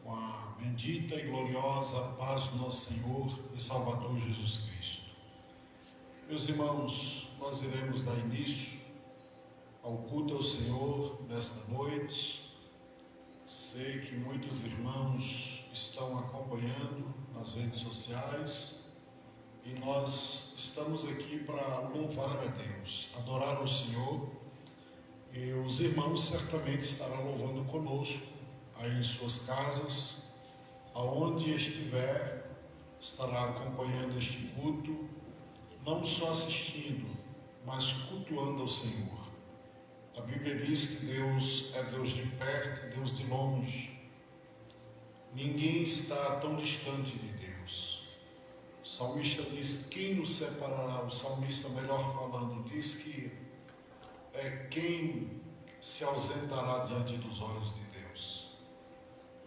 com a bendita e gloriosa paz do nosso Senhor e Salvador Jesus Cristo. Meus irmãos, nós iremos dar início ao culto ao Senhor nesta noite. Sei que muitos irmãos estão acompanhando nas redes sociais e nós estamos aqui para louvar a Deus, adorar o Senhor, e os irmãos certamente estarão louvando conosco aí em suas casas, aonde estiver, estará acompanhando este culto, não só assistindo, mas cultuando ao Senhor. A Bíblia diz que Deus é Deus de perto, Deus de longe. Ninguém está tão distante de Deus. O salmista diz: quem nos separará? O salmista, melhor falando, diz que é quem se ausentará diante dos olhos de Deus.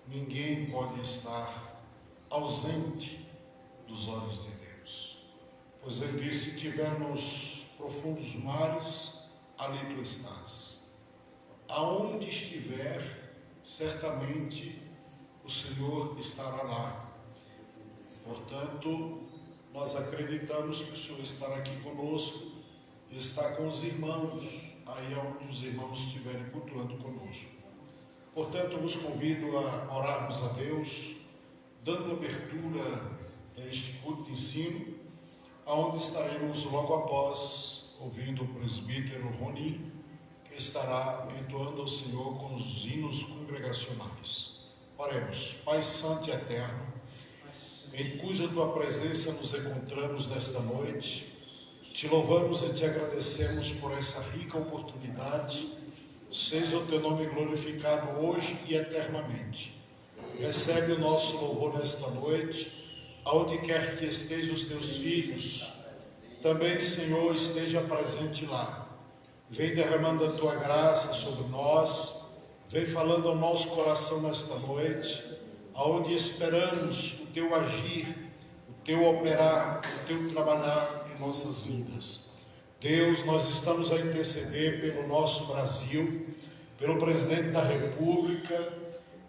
Ninguém pode estar ausente dos olhos de Deus. Pois ele diz: se tivermos profundos mares, ali tu estás. Aonde estiver, certamente o Senhor estará lá. Portanto, nós acreditamos que o Senhor estará aqui conosco e está com os irmãos, aí onde os irmãos estiverem cultuando conosco. Portanto, eu vos convido a orarmos a Deus, dando abertura a este culto de ensino, aonde estaremos logo após ouvindo o presbítero Roni, que estará entoando ao Senhor com os hinos congregacionais. Oremos. Pai Santo e Eterno, em cuja Tua presença nos encontramos nesta noite, te louvamos e te agradecemos por essa rica oportunidade. Seja o Teu nome glorificado hoje e eternamente. Recebe o nosso louvor nesta noite, aonde quer que estejam os Teus filhos. Também, Senhor, esteja presente lá. Vem derramando a Tua graça sobre nós. Vem falando ao nosso coração nesta noite, aonde esperamos o Teu agir, o Teu operar, o Teu trabalhar em nossas vidas. Deus, nós estamos a interceder pelo nosso Brasil, pelo presidente da República,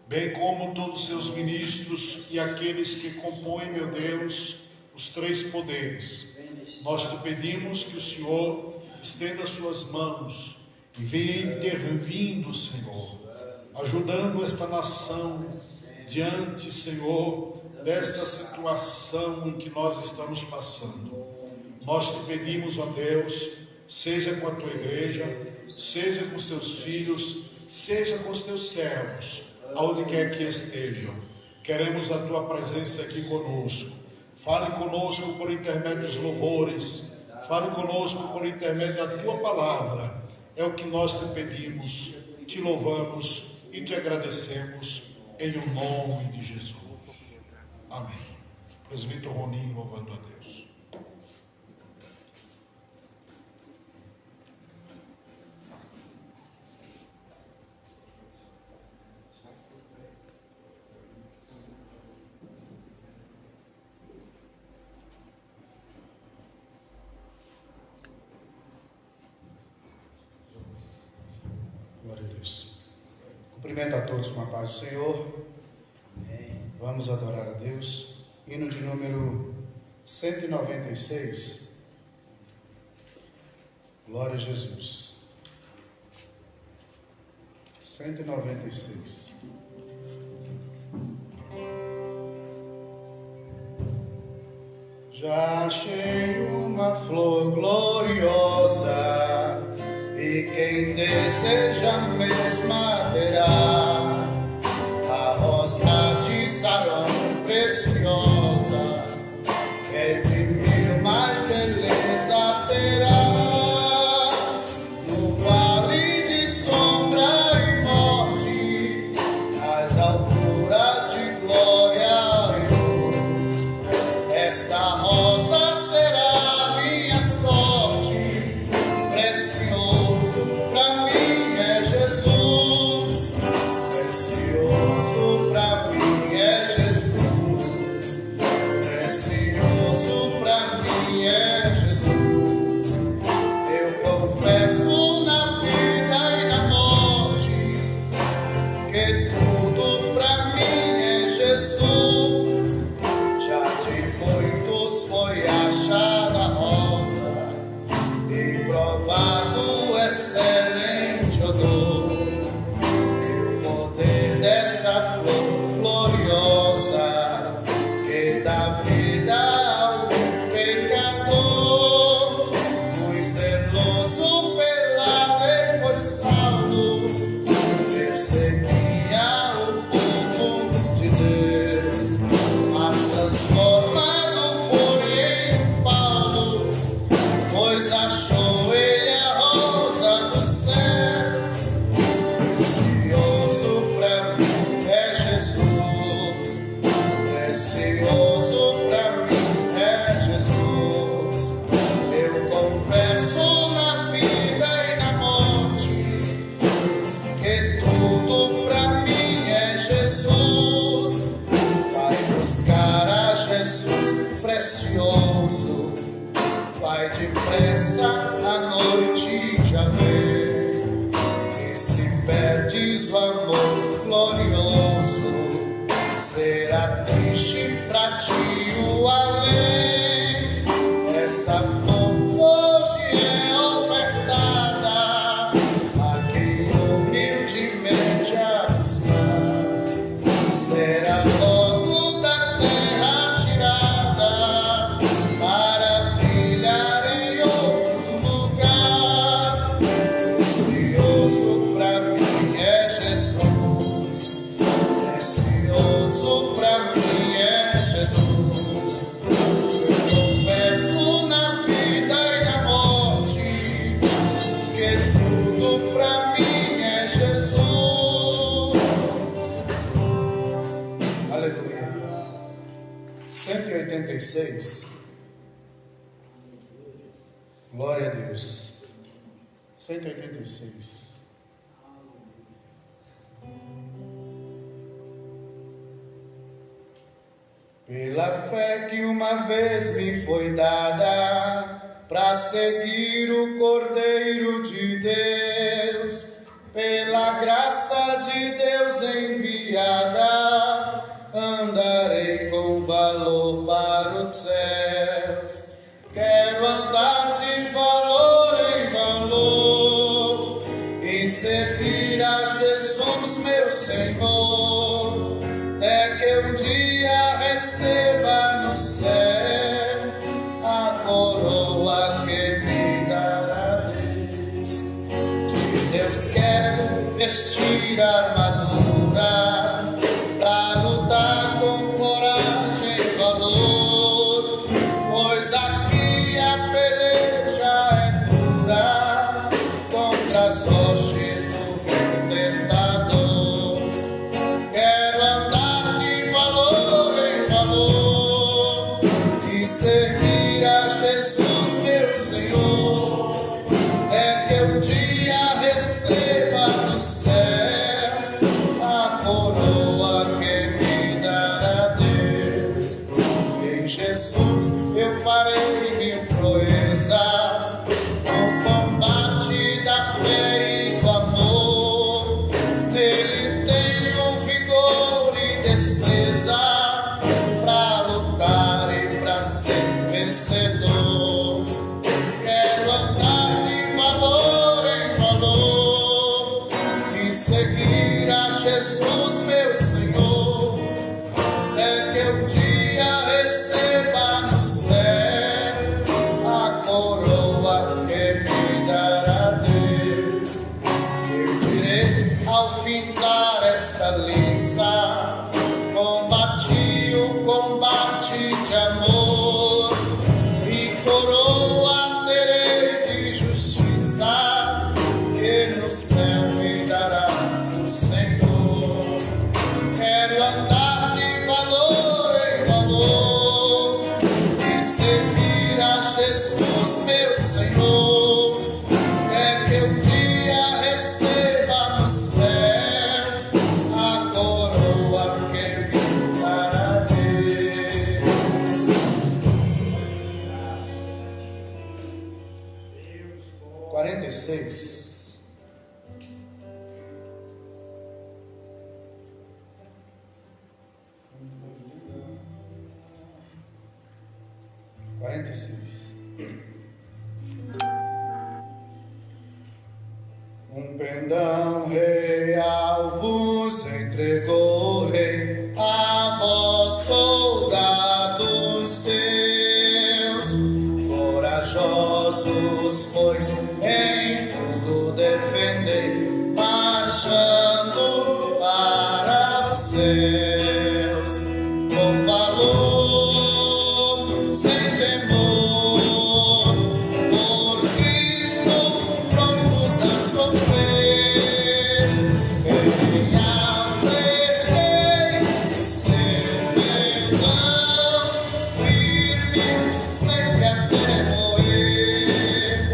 bem como todos os seus ministros e aqueles que compõem, meu Deus, os três poderes. Nós te pedimos que o Senhor estenda suas mãos e venha intervindo, Senhor, ajudando esta nação diante, Senhor, desta situação em que nós estamos passando. Nós te pedimos, ó Deus, seja com a Tua igreja, seja com os Teus filhos, seja com os Teus servos, aonde quer que estejam. Queremos a Tua presença aqui conosco. Fale conosco por intermédio dos louvores, fale conosco por intermédio da Tua palavra. É o que nós te pedimos, te louvamos e te agradecemos em o nome de Jesus. Amém. Presbítero Roninho, louvando a Deus. Glória a Deus. Cumprimento a todos com a paz do Senhor. Vamos adorar a Deus. Hino de número 196. Glória a Jesus. 196. Já achei uma flor gloriosa, e quem deseja a mesma terá, a rosa de Sarão preciosa, entre mil mais beleza terá. No vale de sombra e morte, nas alturas de glória e luz, essa rosa será minha sorte. Precioso pra mim é Jesus, precioso pra mim é Jesus, precioso pra mim é Jesus. Eu confesso na vida e na morte que tudo pra dessa flor gloriosa que dá vida ao pecador, muito zeloso pela lei foi salvo, perseguia o povo de Deus, mas transformado foi em Paulo, pois achou ele a rosa dos céus. Precioso pra mim é Jesus, precioso pra mim é Jesus. Eu confesso na vida e na morte que tudo pra mim é Jesus. Vai buscar a Jesus precioso, vai depressa, a noite já vem. E se perdes o amor glorioso, será triste pra ti o além. Essa flor hoje é ofertada a quem humildemente a buscar. Será logo da terra tirada para brilhar em outro lugar. Precioso pra mim é Jesus, precioso pra mim é Jesus. Eu confesso na vida e na morte que tudo pra mim é Jesus. Aleluia. 186. Glória a Deus. 186. Pela fé que uma vez me foi dada, para seguir o Cordeiro de Deus, pela graça de Deus enviada, andarei com valor para os céus. Quero andar de valor em valor e servir a Jesus, meu Senhor, até que um dia receba no céu a coroa que me dará Deus. De Deus quero vestir a armadura pra lutar com coragem e valor, pois aqui a peleja é dura contra as hostes do tentador. Quero andar de valor em valor e seguir a Jesus, meu Senhor, é que um dia receba no céu a coroa que me dará Deus. Em Jesus eu farei mil proezas no combate da fé e do amor. Nele tenho vigor e destreza pra lutar e pra ser vencedor. Quero andar de valor em valor e seguir a Jesus, meu Senhor, é que um dia receba no céu a coroa que me dará Deus. Eu direi ao findar esta liça, combati o combate de amor e coroa terei de justiça que no céu me dará o Senhor. Quero andar de valor em valor e servir a Jesus, meu Senhor, é que um dia receba no céu a coroa que me dará Deus. 46. 46. Um pendão real vos entregarei, entregou o rei a vós, soldados seus, corajosos, pois em tudo defendei, marchando para os céus, com valor, sem temor, por Cristo prontos a sofrer, em alegria, seu perdão, firme, sempre até morrer,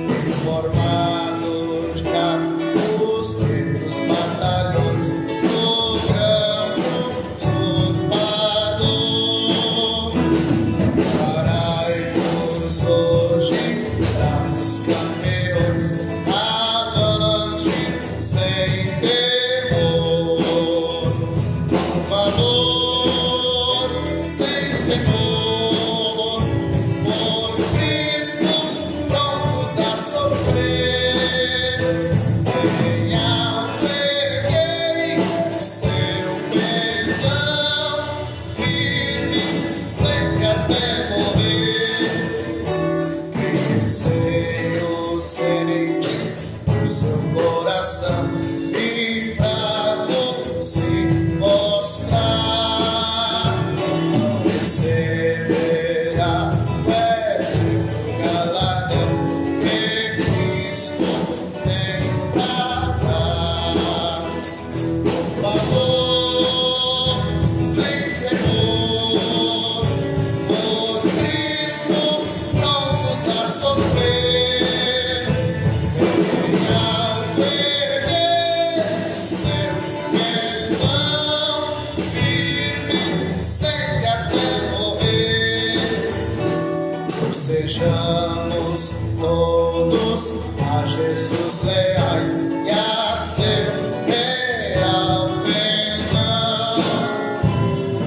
transformados já os reinos batalhões do grande usurpador. Parai-vos hoje, bravos campeões, avante sem temor, com valor, sem temor, por Cristo prontos a sofrer. Apeguei o seu perdão, firme, sempre até morrer. Quem anseia o sente do seu coração e fraco se mostrar, receberá o eterno galardão que Cristo tem pra dar. Com valor, sem temor, por Cristo prontos a sofrer, em alegria, seu perdão, firme, sempre até morrer. Sejamos todos a Jesus leais e a seu real perdão.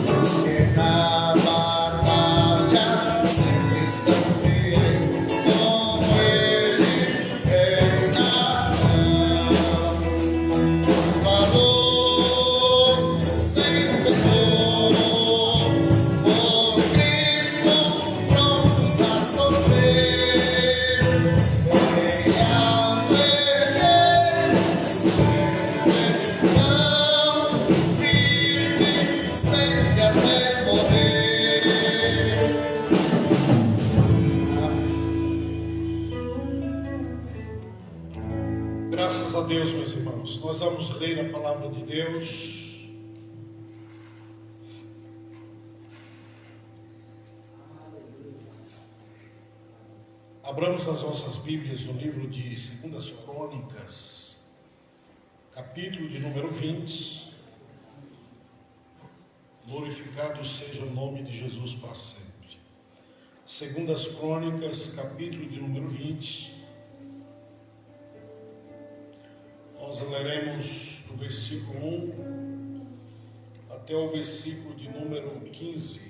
Os que na batalha sempre são fiéis, com Ele reinarão. Com valor, sem temor, por Cristo prontos a sofrer, em alegria, seu perdão, firme, sempre até morrer. Graças a Deus, meus irmãos. Nós vamos ler a palavra de Deus. Abramos as nossas Bíblias no livro de 2 Crônicas, capítulo de número 20. Glorificado seja o nome de Jesus para sempre. 2 Crônicas, capítulo de número 20. Nós leremos do versículo 1 até o versículo de número 15.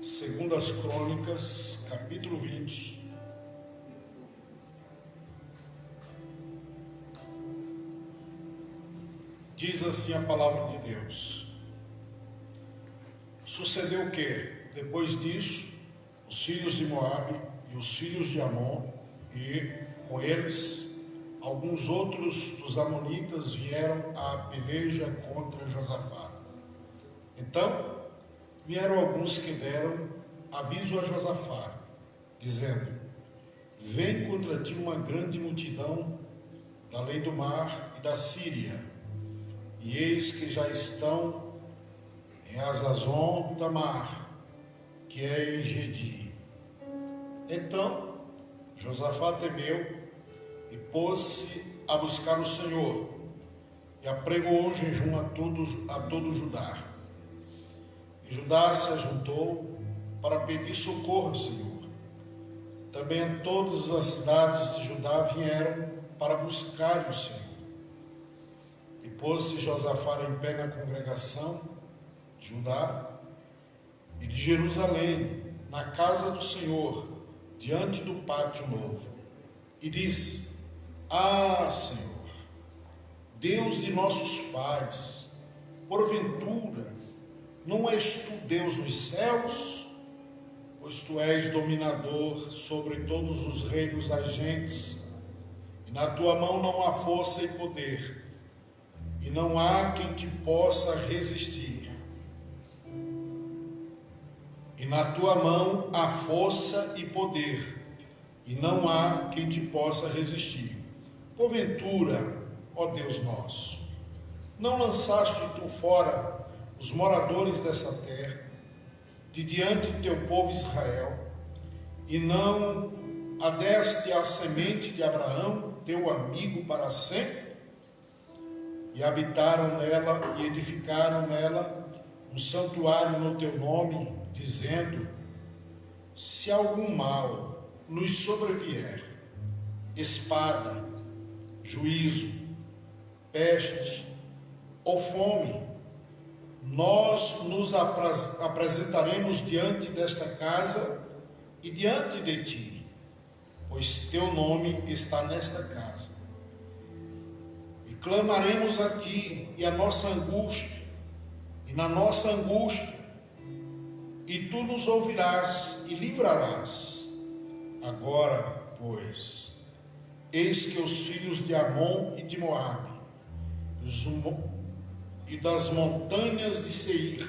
2 Crônicas, capítulo 20. Diz assim a palavra de Deus. Sucedeu que, depois disso, os filhos de Moabe e os filhos de Amon, e com eles alguns outros dos amonitas, vieram à peleja contra Josafá. Então vieram alguns que deram aviso a Josafá, dizendo: vem contra ti uma grande multidão da além do mar e da Síria, e eis que já estão em Hazazon Tamar, que é em Gedi. Então Josafá temeu e pôs-se a buscar o Senhor, e apregoou um jejum a todo Judá. E Judá se ajuntou para pedir socorro ao Senhor. Também todas as cidades de Judá vieram para buscar o Senhor. E pôs-se Josafá em pé na congregação de Judá e de Jerusalém, na casa do Senhor, diante do pátio novo, e disse: Ah, Senhor, Deus de nossos pais, porventura, não és tu Deus nos céus? Pois tu és dominador sobre todos os reinos das gentes, e na tua mão não há força e poder, e não há quem te possa resistir. E na tua mão há força e poder, e não há quem te possa resistir. Porventura, ó Deus nosso, não lançaste tu fora os moradores dessa terra, de diante do teu povo Israel, e não adeste à semente de Abraão, teu amigo para sempre? E habitaram nela e edificaram nela um santuário no teu nome, dizendo: se algum mal nos sobrevier, espada, juízo, peste ou fome, nós nos apresentaremos diante desta casa e diante de ti, pois teu nome está nesta casa. E clamaremos a ti e a nossa angústia, e na nossa angústia, e tu nos ouvirás e livrarás. Agora, pois, eis que os filhos de Amon e de Moabe, e das montanhas de Seir,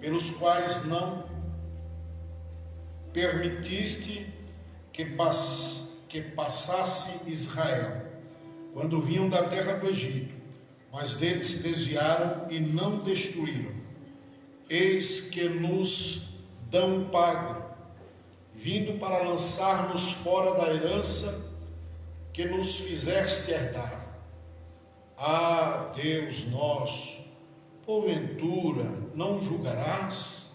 pelos quais não permitiste que passasse Israel, quando vinham da terra do Egito, mas deles se desviaram e não destruíram. Eis que nos dão pago, vindo para lançar-nos fora da herança que nos fizeste herdar. Ah, Deus nosso, porventura não julgarás?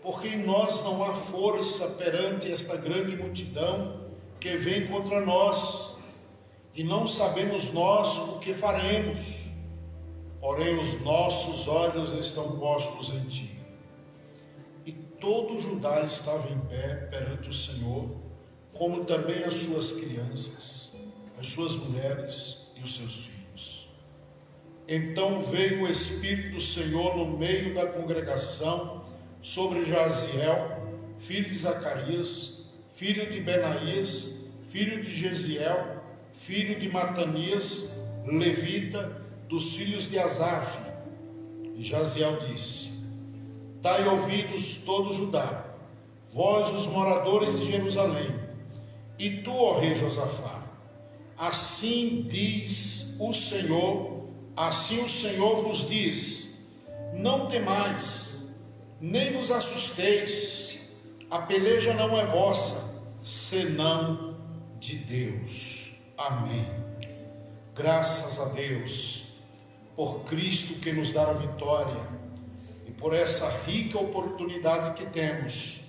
Porque em nós não há força perante esta grande multidão que vem contra nós, e não sabemos nós o que faremos, porém os nossos olhos estão postos em ti. E todo Judá estava em pé perante o Senhor, como também as suas crianças, as suas mulheres e os seus filhos. Então veio o Espírito do Senhor no meio da congregação sobre Jaziel, filho de Zacarias, filho de Benaías, filho de Jeziel, filho de Matanias, levita, dos filhos de Asaf. E Jaziel disse: dai ouvidos todo Judá, vós os moradores de Jerusalém, e tu, ó rei Josafá, assim diz o Senhor, assim o Senhor vos diz: não temais, nem vos assusteis, a peleja não é vossa, senão de Deus. Amém. Graças a Deus por Cristo que nos dá a vitória e por essa rica oportunidade que temos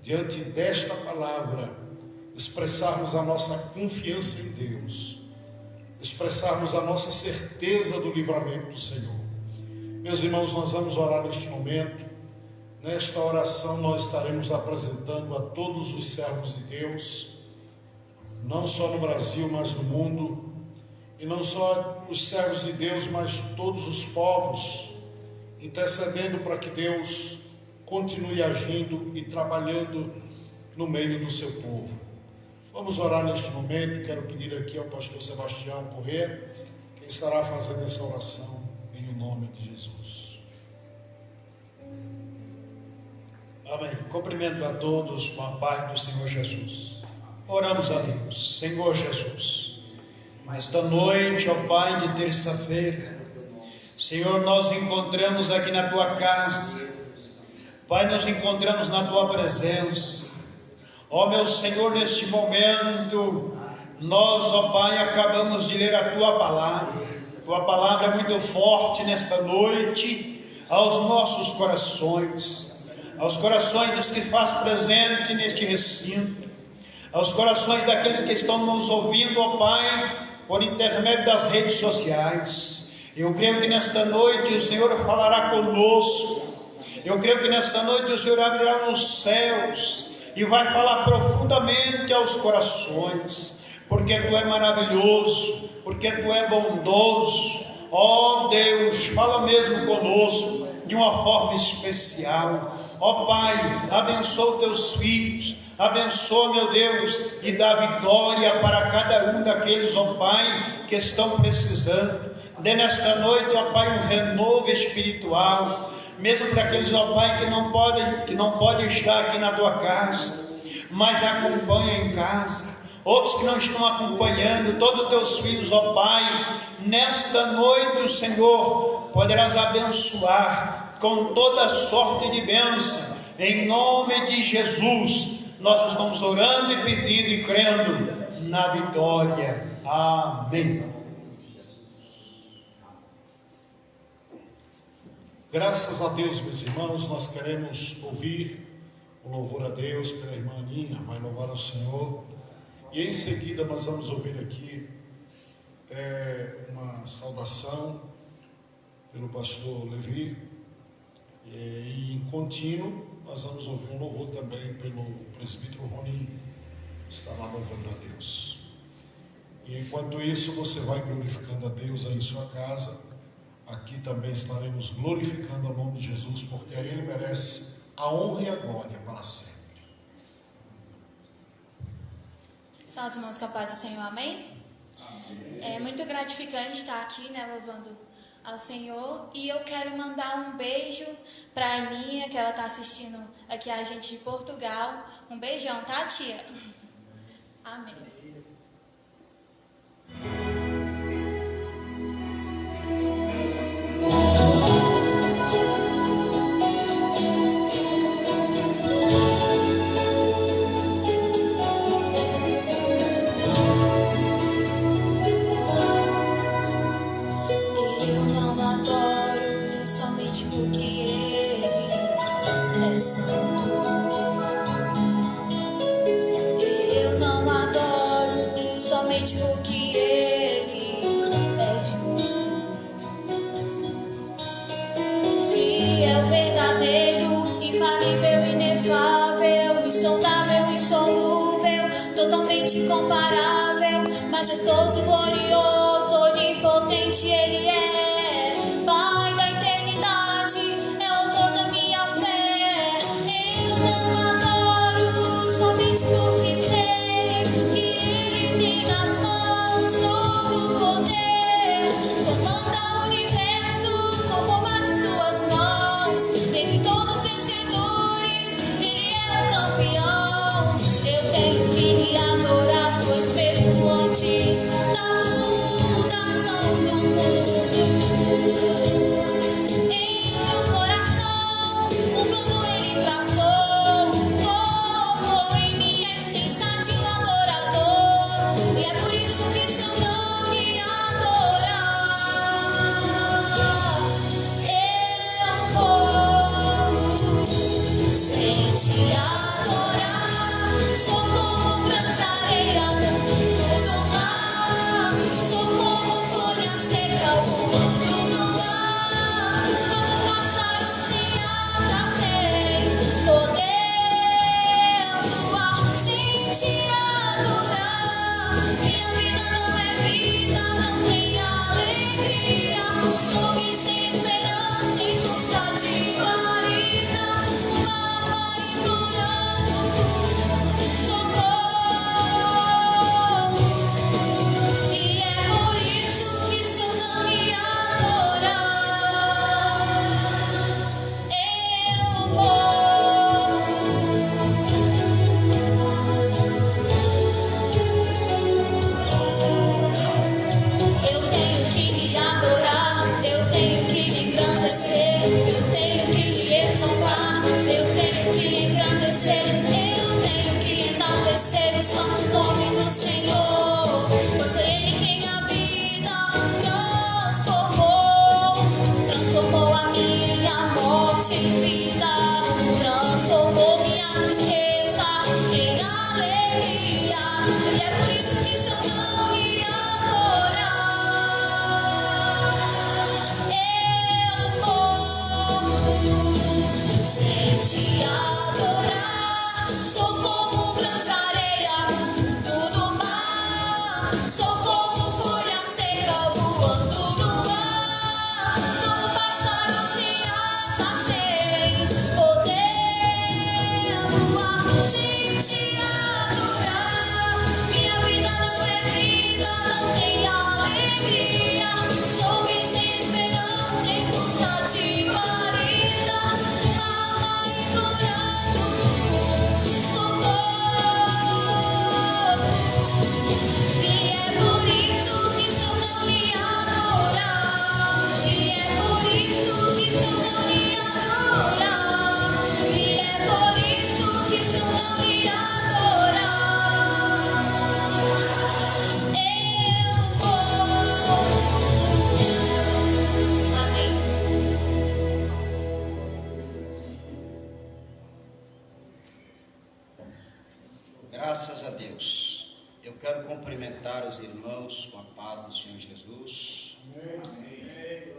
diante desta palavra, expressarmos a nossa confiança em Deus, expressarmos a nossa certeza do livramento do Senhor. Meus irmãos, nós vamos orar neste momento. Nesta oração nós estaremos apresentando a todos os servos de Deus, não só no Brasil, mas no mundo, e não só os servos de Deus, mas todos os povos, intercedendo para que Deus continue agindo e trabalhando no meio do seu povo. Vamos orar neste momento. Quero pedir aqui ao pastor Sebastião Corrêa, que estará fazendo essa oração em nome de Jesus. Amém. Cumprimento a todos com a paz do Senhor Jesus. Oramos a Deus. Senhor Jesus, esta noite, ó Pai, de terça-feira, Senhor, nós encontramos aqui na Tua casa. Pai, nos encontramos na Tua presença. Ó meu Senhor, neste momento, nós, ó Pai, acabamos de ler a Tua palavra. Tua palavra é muito forte nesta noite aos nossos corações, aos corações dos que faz presente neste recinto, aos corações daqueles que estão nos ouvindo, ó Pai, por intermédio das redes sociais. Eu creio que nesta noite o Senhor falará conosco. Eu creio que nesta noite o Senhor abrirá os céus e vai falar profundamente aos corações. porque Tu é maravilhoso, porque Tu é bondoso. Ó Deus, fala mesmo conosco de uma forma especial. Ó Pai, abençoa os Teus filhos, abençoa, meu Deus, e dá vitória para cada um daqueles, ó Pai, que estão precisando. Dê nesta noite, ó Pai, um renovo espiritual, mesmo para aqueles, ó Pai, que não podem estar aqui na Tua casa, mas acompanha em casa. Outros que não estão acompanhando, todos os Teus filhos, ó Pai, nesta noite o Senhor poderás abençoar com toda sorte de bênção, em nome de Jesus. Nós estamos orando e pedindo e crendo na vitória. Amém. Graças a Deus, meus irmãos, nós queremos ouvir o louvor a Deus pela irmã Aninha, vai louvar ao Senhor. E em seguida nós vamos ouvir aqui uma saudação pelo pastor Levi. E em contínuo nós vamos ouvir um louvor também pelo presbítero Roninho, que está lá louvando a Deus. E enquanto isso você vai glorificando a Deus aí em sua casa. Aqui também estaremos glorificando o nome de Jesus, porque a Ele merece a honra e a glória para sempre. Salve os irmãos com a paz do Senhor, amém? É muito gratificante estar aqui, né, louvando ao Senhor. E eu quero mandar um beijo para a Aninha, que ela está assistindo aqui a gente de Portugal. Um beijão, tá, tia? Amém. Eu não adoro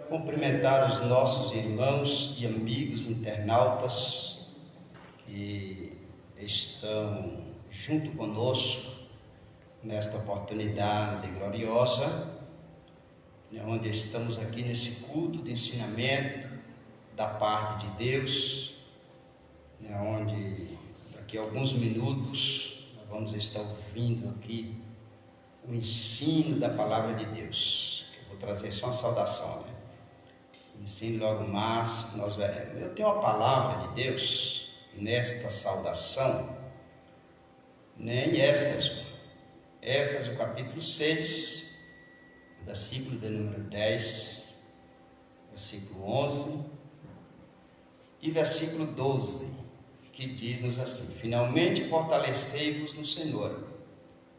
cumprimentar os nossos irmãos e amigos internautas que estão junto conosco nesta oportunidade gloriosa, onde estamos aqui nesse culto de ensinamento da parte de Deus, onde daqui a alguns minutos nós vamos estar ouvindo aqui o ensino da palavra de Deus. Eu vou trazer só uma saudação, O ensino logo mais nós veremos. Eu tenho uma palavra de Deus nesta saudação, em Éfeso capítulo 6, versículo de número 10, versículo 11 e versículo 12, que diz-nos assim: finalmente fortalecei-vos no Senhor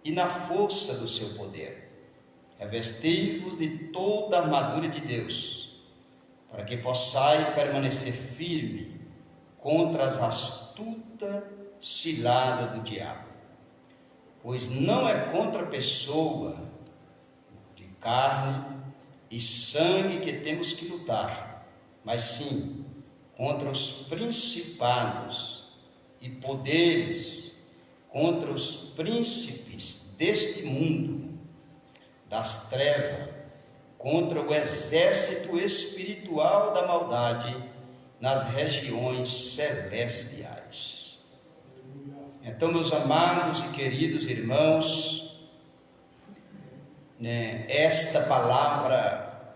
e na força do seu poder, revesti-vos de toda a armadura de Deus, para que possais permanecer firme contra as astutas ciladas do diabo. Pois não é contra a pessoa de carne e sangue que temos que lutar, mas sim contra os principados e poderes, contra os príncipes deste mundo, das trevas, contra o exército espiritual da maldade nas regiões celestiais. Então, meus amados e queridos irmãos, esta palavra,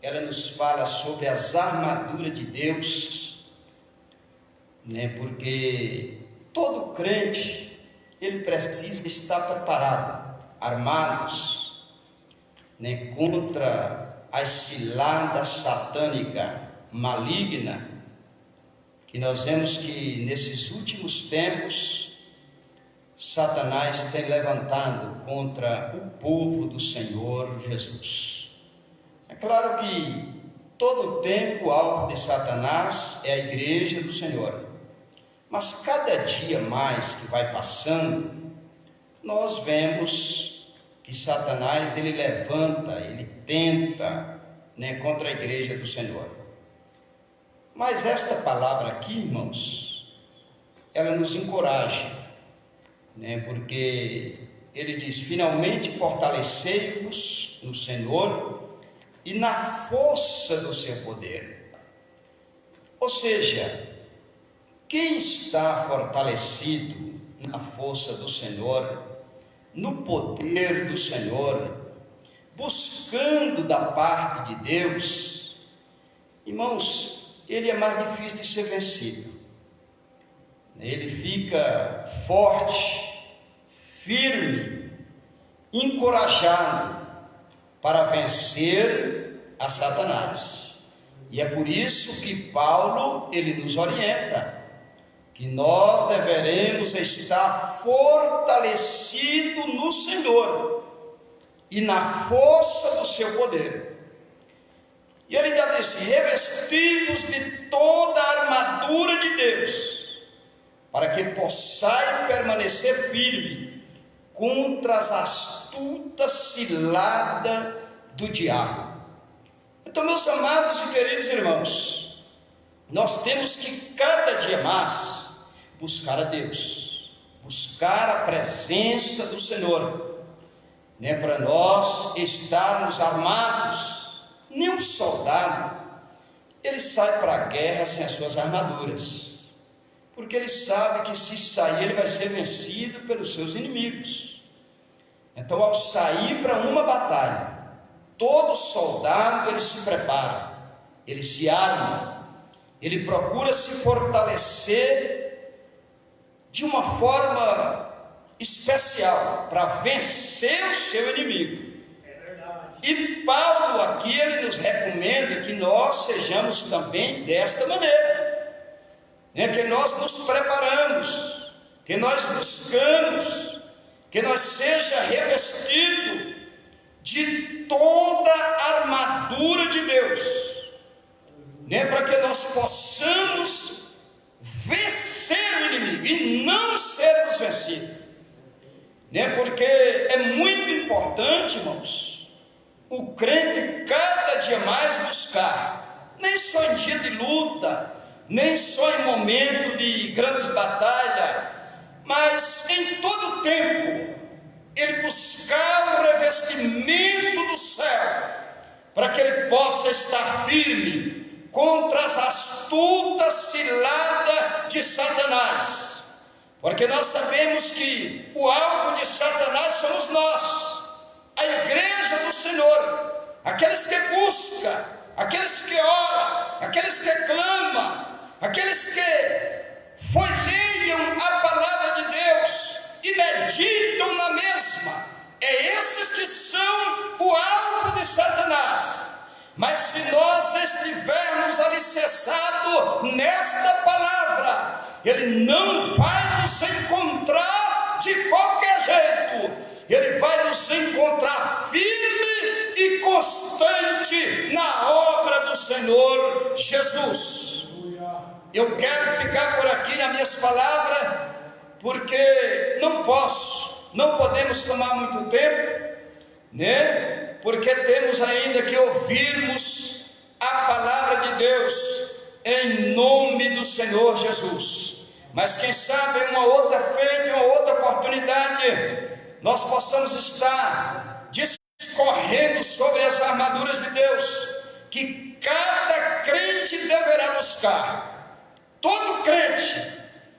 ela nos fala sobre as armaduras de Deus, porque todo crente, ele precisa estar preparado, armados, contra as ciladas satânicas, malignas, que nós vemos que nesses últimos tempos, Satanás tem levantado contra o povo do Senhor Jesus. É claro que todo o tempo o alvo de Satanás é a igreja do Senhor, mas cada dia mais que vai passando, nós vemos que Satanás ele levanta, ele tenta, contra a igreja do Senhor. Mas esta palavra aqui, irmãos, ela nos encoraja, porque ele diz: finalmente fortalecei-vos no Senhor e na força do seu poder. Ou seja, quem está fortalecido na força do Senhor, no poder do Senhor, buscando da parte de Deus, irmãos, ele é mais difícil de ser vencido. Ele fica forte, firme, encorajado para vencer a Satanás. E é por isso que Paulo, ele nos orienta que nós deveremos estar fortalecidos no Senhor e na força do seu poder. E ele ainda diz: revesti-vos de toda a armadura de Deus, para que possais permanecer firme contra as astutas ciladas do diabo. Então, meus amados e queridos irmãos, nós temos que cada dia mais buscar a Deus, buscar a presença do Senhor, para nós estarmos armados. Nenhum soldado, ele sai para a guerra sem as suas armaduras, porque ele sabe que se sair, ele vai ser vencido pelos seus inimigos. Então, ao sair para uma batalha, todo soldado, ele se prepara, ele se arma, ele procura se fortalecer de uma forma especial para vencer o seu inimigo. E Paulo aqui, ele nos recomenda que nós sejamos também desta maneira, que nós nos preparamos, que nós buscamos, que nós seja revestido de toda a armadura de Deus, para que nós possamos vencer o inimigo e não sermos vencidos, porque é muito importante, irmãos, o crente cada dia mais buscar, nem só em dia de luta, nem só em momento de grandes batalhas, mas em todo tempo, ele buscar o revestimento do céu, para que ele possa estar firme contra as astutas ciladas de Satanás, porque nós sabemos que o alvo de Satanás somos nós, a igreja do Senhor, aqueles que buscam, aqueles que oram, aqueles que clamam, aqueles que folheiam a palavra de Deus e meditam na mesma. É esses que são o alvo de Satanás. Mas se nós estivermos alicerçados nesta palavra, ele não vai nos encontrar de qualquer jeito, ele vai nos encontrar firme e constante na obra do Senhor Jesus. Eu quero ficar por aqui nas minhas palavras, porque não podemos tomar muito tempo, né? Porque temos ainda que ouvirmos a palavra de Deus em nome do Senhor Jesus. Mas quem sabe em uma outra feita, em uma outra oportunidade, nós possamos estar discorrendo sobre as armaduras de Deus, que cada crente deverá buscar. Todo crente,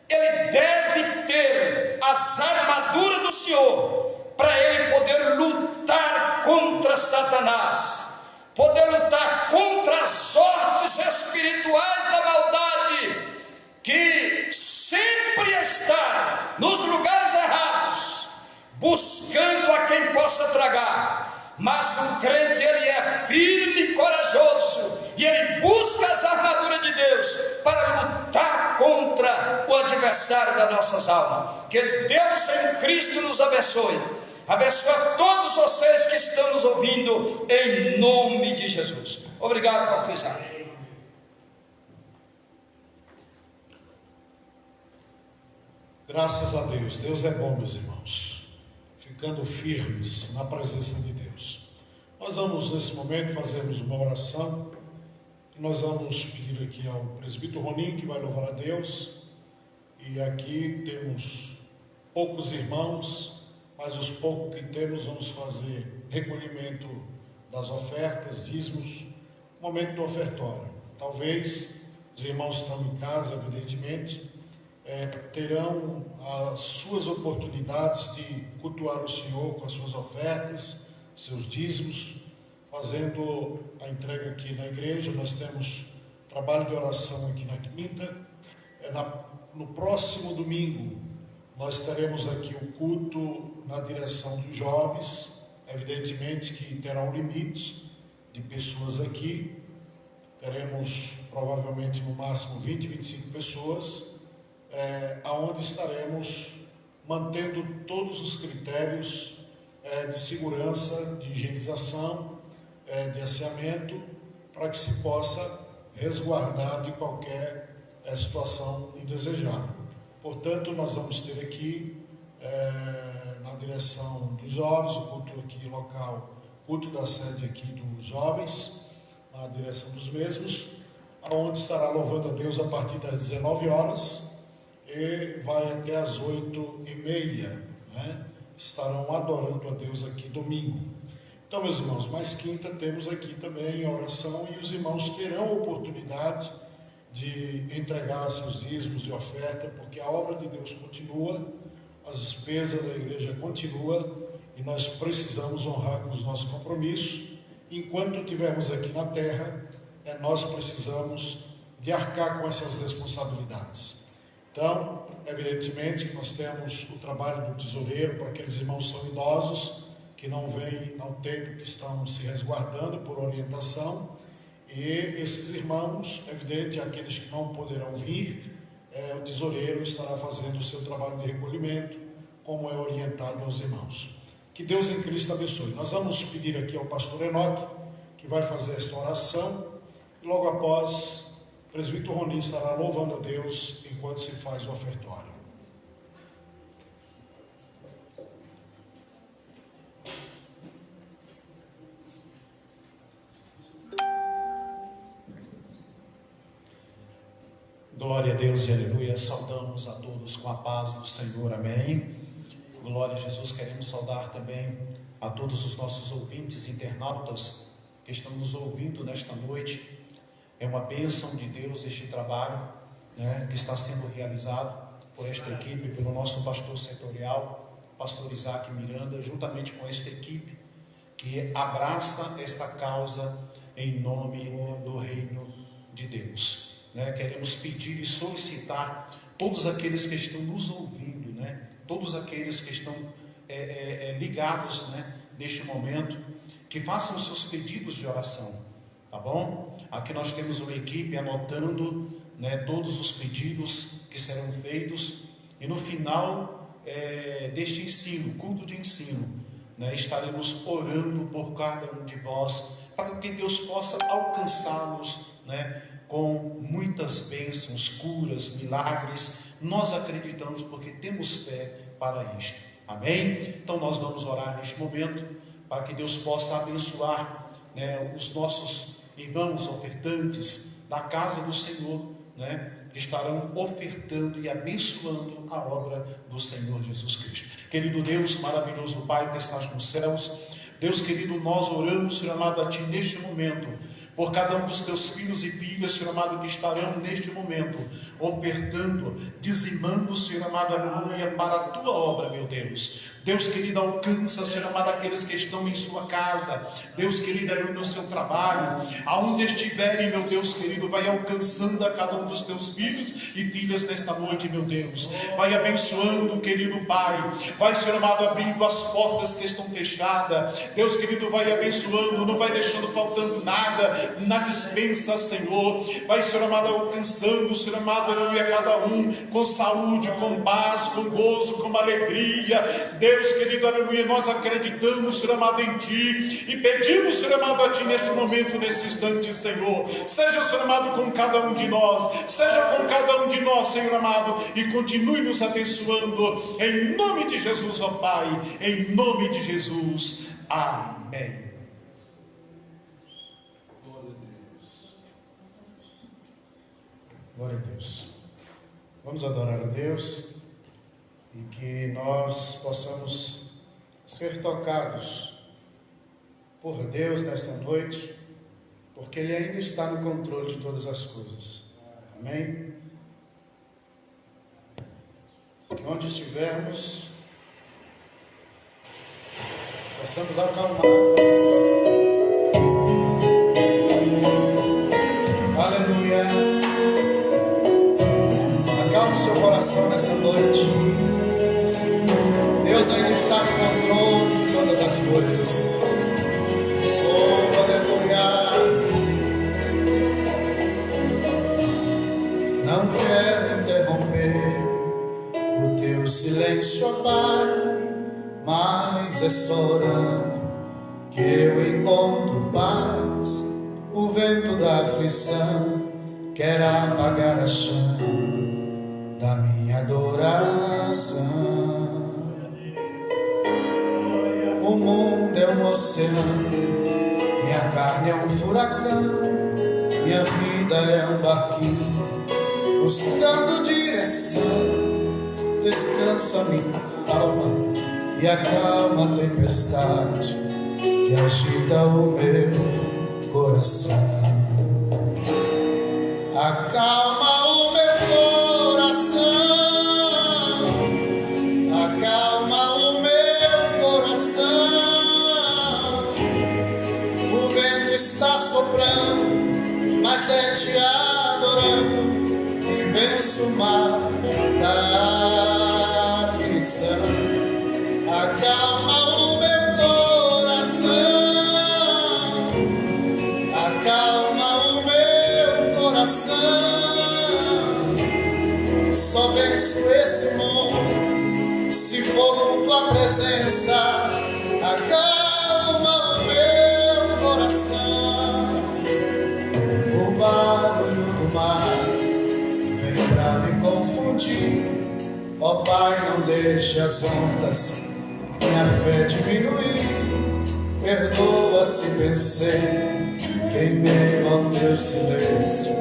ele deve ter as armaduras do Senhor, para ele poder lutar contra Satanás, poder lutar contra as sortes espirituais da maldade, que sempre está nos lugares errados, buscando a quem possa tragar. Mas o crente, ele é firme e corajoso, e ele busca as armaduras de Deus para lutar contra o adversário das nossas almas. Que Deus em Cristo nos abençoe. Abençoe a todos vocês que estão nos ouvindo, em nome de Jesus. Obrigado, pastor Isaac. Graças a Deus, Deus é bom, meus irmãos, ficando firmes na presença de Deus. Nós vamos nesse momento fazermos uma oração, nós vamos pedir aqui ao presbítero Ronim, que vai louvar a Deus, e aqui temos poucos irmãos, mas os poucos que temos vamos fazer recolhimento das ofertas, dízimos, momento do ofertório. Talvez os irmãos estão em casa, evidentemente, terão as suas oportunidades de cultuar o Senhor com as suas ofertas, seus dízimos, fazendo a entrega aqui na igreja. Nós temos trabalho de oração aqui na quinta. No próximo domingo nós teremos aqui o culto na direção dos jovens, evidentemente que terá um limite de pessoas aqui, teremos provavelmente no máximo 20, 25 pessoas, aonde estaremos mantendo todos os critérios de segurança, de higienização, de asseamento, para que se possa resguardar de qualquer situação indesejável. Portanto, nós vamos ter aqui, na direção dos jovens, o culto aqui local, culto da sede aqui dos jovens, na direção dos mesmos, aonde estará louvando a Deus a partir das 19 horas, e vai até as 8h30, né? Estarão adorando a Deus aqui domingo. Então, meus irmãos, mais quinta temos aqui também a oração, e os irmãos terão oportunidade de entregar seus dízimos e oferta, porque a obra de Deus continua, as despesas da igreja continuam, e nós precisamos honrar com os nossos compromissos. Enquanto estivermos aqui na terra, nós precisamos de arcar com essas responsabilidades. Então, evidentemente que nós temos o trabalho do tesoureiro para aqueles irmãos que são idosos, que não vêm ao tempo, que estão se resguardando por orientação, e esses irmãos, evidente, aqueles que não poderão vir, o tesoureiro estará fazendo o seu trabalho de recolhimento, como é orientado aos irmãos. Que Deus em Cristo abençoe. Nós vamos pedir aqui ao pastor Enoque, que vai fazer esta oração, e logo após, o presbítero Ronim estará louvando a Deus enquanto se faz o ofertório. Glória a Deus e aleluia. Saudamos a todos com a paz do Senhor, amém. Glória a Jesus. Queremos saudar também a todos os nossos ouvintes internautas que estão nos ouvindo nesta noite. É uma bênção de Deus este trabalho, que está sendo realizado por esta equipe, pelo nosso pastor setorial, pastor Isaac Miranda, juntamente com esta equipe que abraça esta causa em nome do reino de Deus. Queremos pedir e solicitar todos aqueles que estão nos ouvindo, todos aqueles que estão ligados, neste momento, que façam os seus pedidos de oração, tá bom? Aqui nós temos uma equipe anotando, todos os pedidos que serão feitos, e no final deste ensino, culto de ensino, estaremos orando por cada um de vós, para que Deus possa alcançá-los, com muitas bênçãos, curas, milagres. Nós acreditamos porque temos fé para isto, amém? Então nós vamos orar neste momento, para que Deus possa abençoar, os nossos irmãos ofertantes da casa do Senhor, que estarão ofertando e abençoando a obra do Senhor Jesus Cristo. Querido Deus, maravilhoso Pai que estás nos céus, Deus querido, nós oramos, Senhor amado, a Ti neste momento, por cada um dos Teus filhos e filhas, Senhor amado, que estarão neste momento ofertando, dizimando, Senhor amado, aleluia, para a Tua obra, meu Deus. Deus querido, alcança, Senhor amado, aqueles que estão em sua casa. Deus querido, aleluia, no seu trabalho, aonde estiverem, meu Deus querido, vai alcançando a cada um dos Teus filhos e filhas nesta noite, meu Deus. Vai abençoando, querido Pai. Vai, Senhor amado, abrindo as portas que estão fechadas. Deus querido, vai abençoando, não vai deixando faltando nada na dispensa, Senhor. Vai, Senhor amado, alcançando, Senhor amado, aleluia, cada um com saúde, com paz, com gozo, com alegria. Deus querido, aleluia, nós acreditamos, Senhor amado, em Ti e pedimos, Senhor amado, a Ti neste momento, nesse instante, Senhor. Seja, Senhor amado, com cada um de nós, seja com cada um de nós, Senhor amado, e continue nos abençoando, em nome de Jesus, ó Pai, em nome de Jesus, amém. Glória a Deus. Vamos adorar a Deus e que nós possamos ser tocados por Deus nesta noite, porque Ele ainda está no controle de todas as coisas. Amém? Que onde estivermos, possamos acalmar. Aleluia. Acalme o seu coração nessa noite. Deus ainda está no controle de todas as coisas. Oh, aleluia. Não quero interromper o Teu silêncio, ó Pai, mas é só orando que eu encontro paz. O vento da aflição quer apagar a chama da minha adoração. O mundo é um oceano, minha carne é um furacão, minha vida é um barquinho buscando direção. Descansa minha alma e acalma a tempestade que agita o meu coração. Acalma o meu coração, acalma o meu coração. O vento está soprando, mas é Te adorando e venço o mar da aflição. Acalma o meu coração, acalma o meu coração. Só venço esse mundo se for com Tua presença. Acalma o meu coração. O barulho do mar vem pra me confundir. Ó Pai, não deixe as ondas minha fé diminuir. Perdoa se pensei que em meio ao Teu silêncio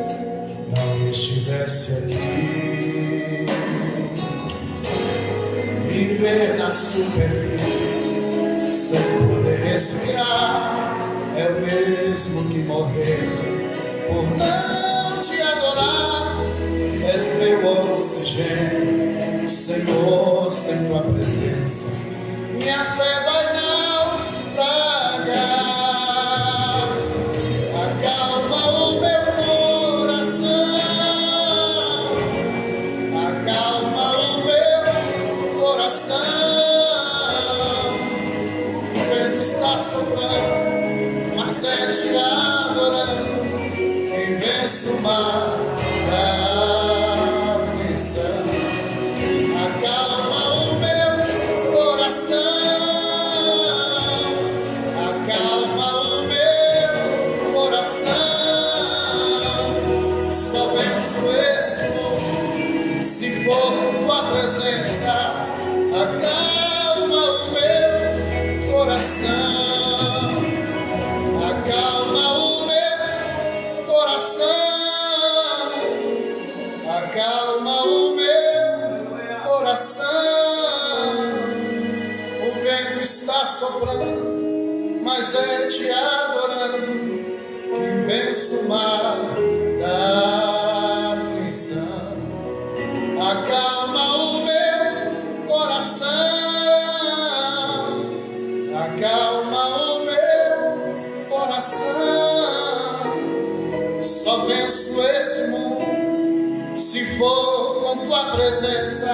não estivesse aqui, viver na superfície sem poder respirar é o mesmo que morrer por não te adorar. És meu oxigênio, Senhor, sem tua presença minha fé vai naufragar. Acalma o meu coração, acalma o meu coração. O vento está soprando, mas é te adorando que vence o mar da aflição. Acalma o meu coração, acalma o meu coração. Só venço esse mundo se for tua presença. Acalma o meu coração, acalma o meu coração, acalma o meu coração. O vento está soprando, mas é te adorando que vence o mar da aflição. Acalma o meu coração, acalma o meu coração. Só venço esse mundo se for com tua presença.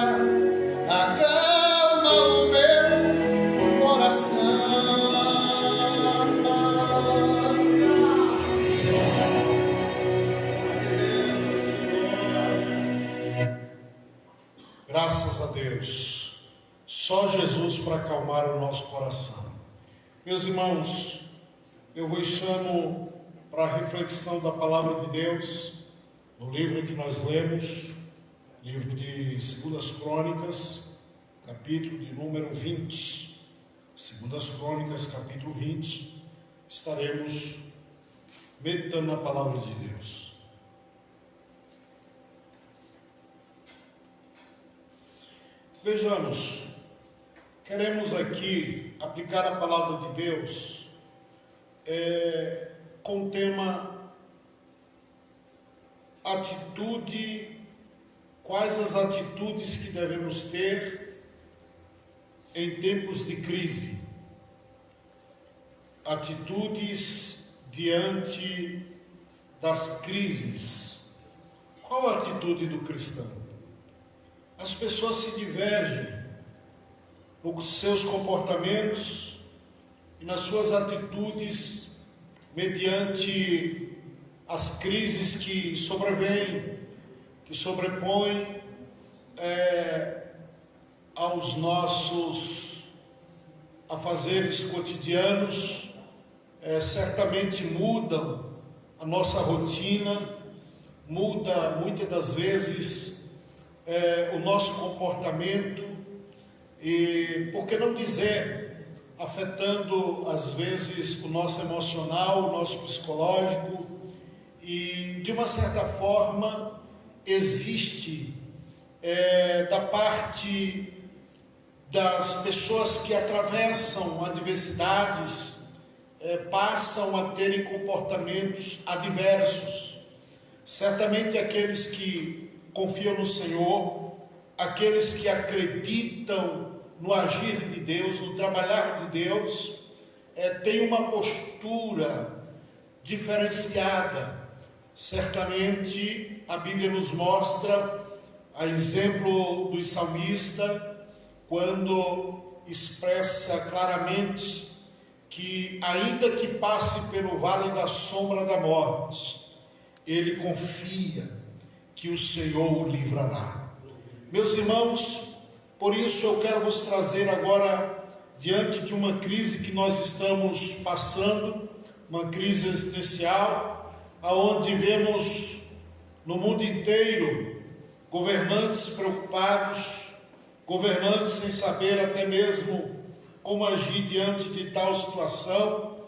Acalma o meu coração. Graças a Deus. Só Jesus para acalmar o nosso coração. Meus irmãos, eu vos chamo para a reflexão da palavra de Deus, no livro que nós lemos, livro de 2 Crônicas, capítulo de número 20. 2 Crônicas, capítulo 20, estaremos meditando na palavra de Deus. Vejamos, queremos aqui aplicar a palavra de Deus com o tema atitude, quais as atitudes que devemos ter em tempos de crise, atitudes diante das crises. Qual a atitude do cristão? As pessoas se divergem nos seus comportamentos e nas suas atitudes mediante as crises que sobrevêm, que sobrepõem aos nossos afazeres cotidianos, certamente mudam a nossa rotina, muda muitas das vezes o nosso comportamento e, por que não dizer, afetando às vezes o nosso emocional, o nosso psicológico, e de uma certa forma existe da parte das pessoas que atravessam adversidades, passam a terem comportamentos adversos. Certamente aqueles que confiam no Senhor, aqueles que acreditam no agir de Deus, no trabalhar de Deus, têm uma postura diferenciada. Certamente a Bíblia nos mostra, a exemplo do salmista, quando expressa claramente que ainda que passe pelo vale da sombra da morte, ele confia que o Senhor o livrará. Meus irmãos, por isso eu quero vos trazer agora, diante de uma crise que nós estamos passando, uma crise existencial, aonde vemos no mundo inteiro governantes preocupados, governantes sem saber até mesmo como agir diante de tal situação,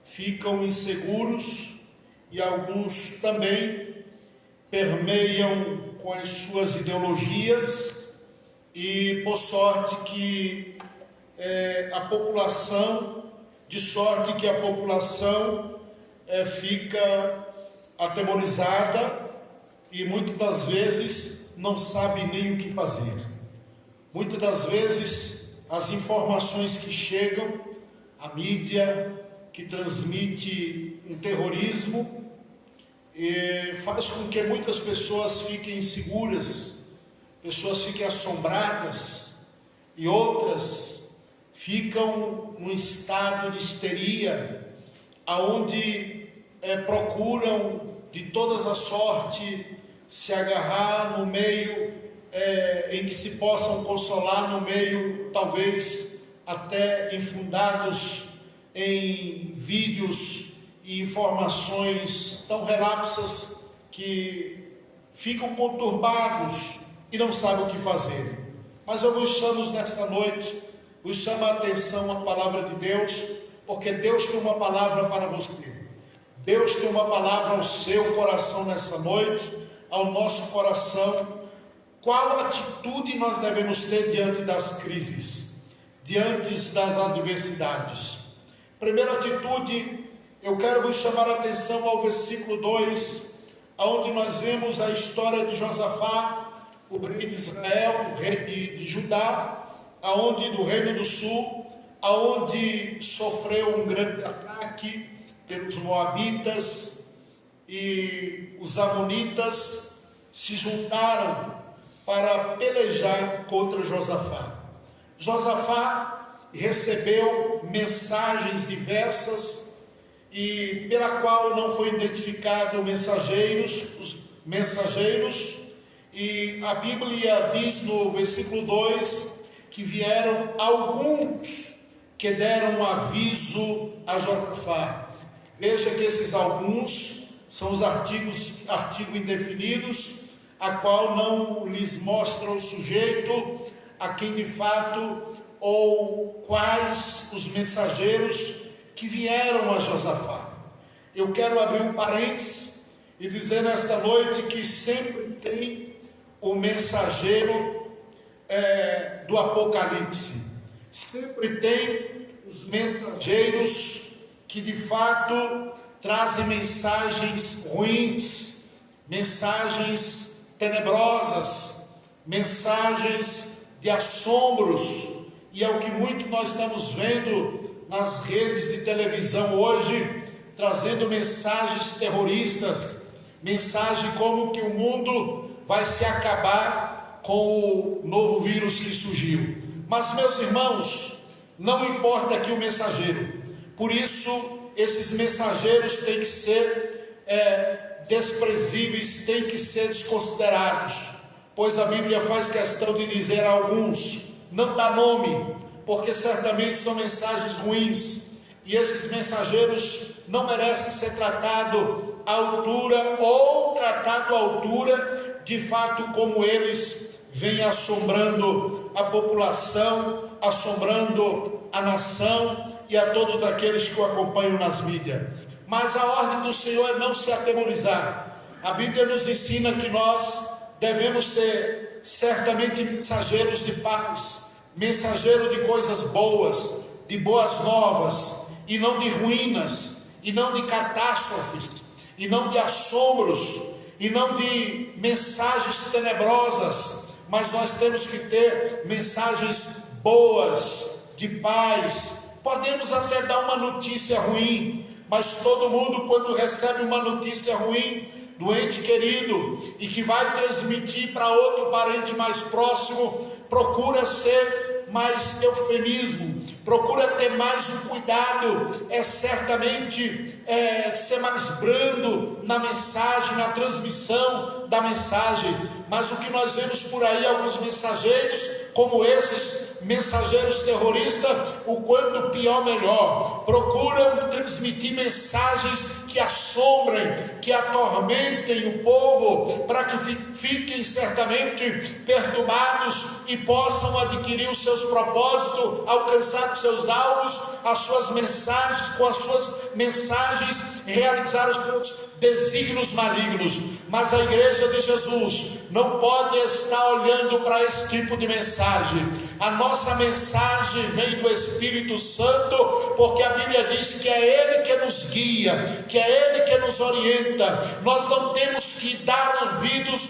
ficam inseguros e alguns também permeiam com as suas ideologias e por sorte que a população fica atemorizada e muitas das vezes não sabe nem o que fazer. Muitas das vezes as informações que chegam, a mídia que transmite um terrorismo, faz com que muitas pessoas fiquem inseguras, pessoas fiquem assombradas e outras ficam num estado de histeria, aonde procuram de todas as sortes se agarrar no meio em que se possam consolar, no meio talvez até infundados em vídeos e informações tão relapsas que ficam conturbados e não sabem o que fazer. Mas eu vos chamo nesta noite, vos chamo a atenção à palavra de Deus, porque Deus tem uma palavra para você. Deus tem uma palavra ao seu coração nessa noite, ao nosso coração. Qual atitude nós devemos ter diante das crises, diante das adversidades? Primeira atitude, eu quero vos chamar a atenção ao versículo 2, onde nós vemos a história de Josafá, o rei de Israel, o rei de Judá, aonde do reino do sul, aonde sofreu um grande ataque pelos moabitas, e os amonitas se juntaram para pelejar contra Josafá. Josafá recebeu mensagens diversas, e pela qual não foi identificado os mensageiros, e a Bíblia diz no versículo 2 que vieram alguns que deram um aviso a Josafá. Veja que esses alguns são os artigos indefinidos, a qual não lhes mostra o sujeito a quem de fato ou quais os mensageiros que vieram a Josafá. Eu quero abrir um parênteses e dizer nesta noite que sempre tem o mensageiro do Apocalipse. Sempre tem os mensageiros que de fato trazem mensagens ruins, mensagens tenebrosas, mensagens de assombros, e é o que muito nós estamos vendo nas redes de televisão hoje, trazendo mensagens terroristas, mensagem como que o mundo vai se acabar com o novo vírus que surgiu. Mas, meus irmãos, não importa aqui o mensageiro. Por isso, esses mensageiros têm que ser desprezíveis, têm que ser desconsiderados, pois a Bíblia faz questão de dizer a alguns, não dá nome, porque certamente são mensagens ruins, e esses mensageiros não merecem ser tratados à altura, ou tratado à altura, de fato, como eles vêm assombrando a população, assombrando a nação e a todos aqueles que o acompanham nas mídias. Mas a ordem do Senhor é não se atemorizar. A Bíblia nos ensina que nós devemos ser certamente mensageiros de paz, mensageiros de coisas boas, de boas novas, e não de ruínas, e não de catástrofes, e não de assombros, e não de mensagens tenebrosas, mas nós temos que ter mensagens boas, de paz. Podemos até dar uma notícia ruim, mas todo mundo, quando recebe uma notícia ruim do ente querido e que vai transmitir para outro parente mais próximo, procura ser mais eufemismo, procura ter mais um cuidado, certamente ser mais brando na mensagem, na transmissão da mensagem. Mas o que nós vemos por aí, alguns mensageiros, como esses mensageiros terroristas, o quanto pior melhor, procuram transmitir mensagens que assombrem, que atormentem o povo, para que fiquem certamente perturbados e possam adquirir os seus propósitos, alcançar os seus alvos, as suas mensagens, com as suas mensagens realizar os seus desígnios malignos, mas a igreja de Jesus não pode estar olhando para esse tipo de mensagem. A nossa mensagem vem do Espírito Santo, porque a Bíblia diz que é Ele que nos guia, que é Ele que nos orienta. Nós não temos que dar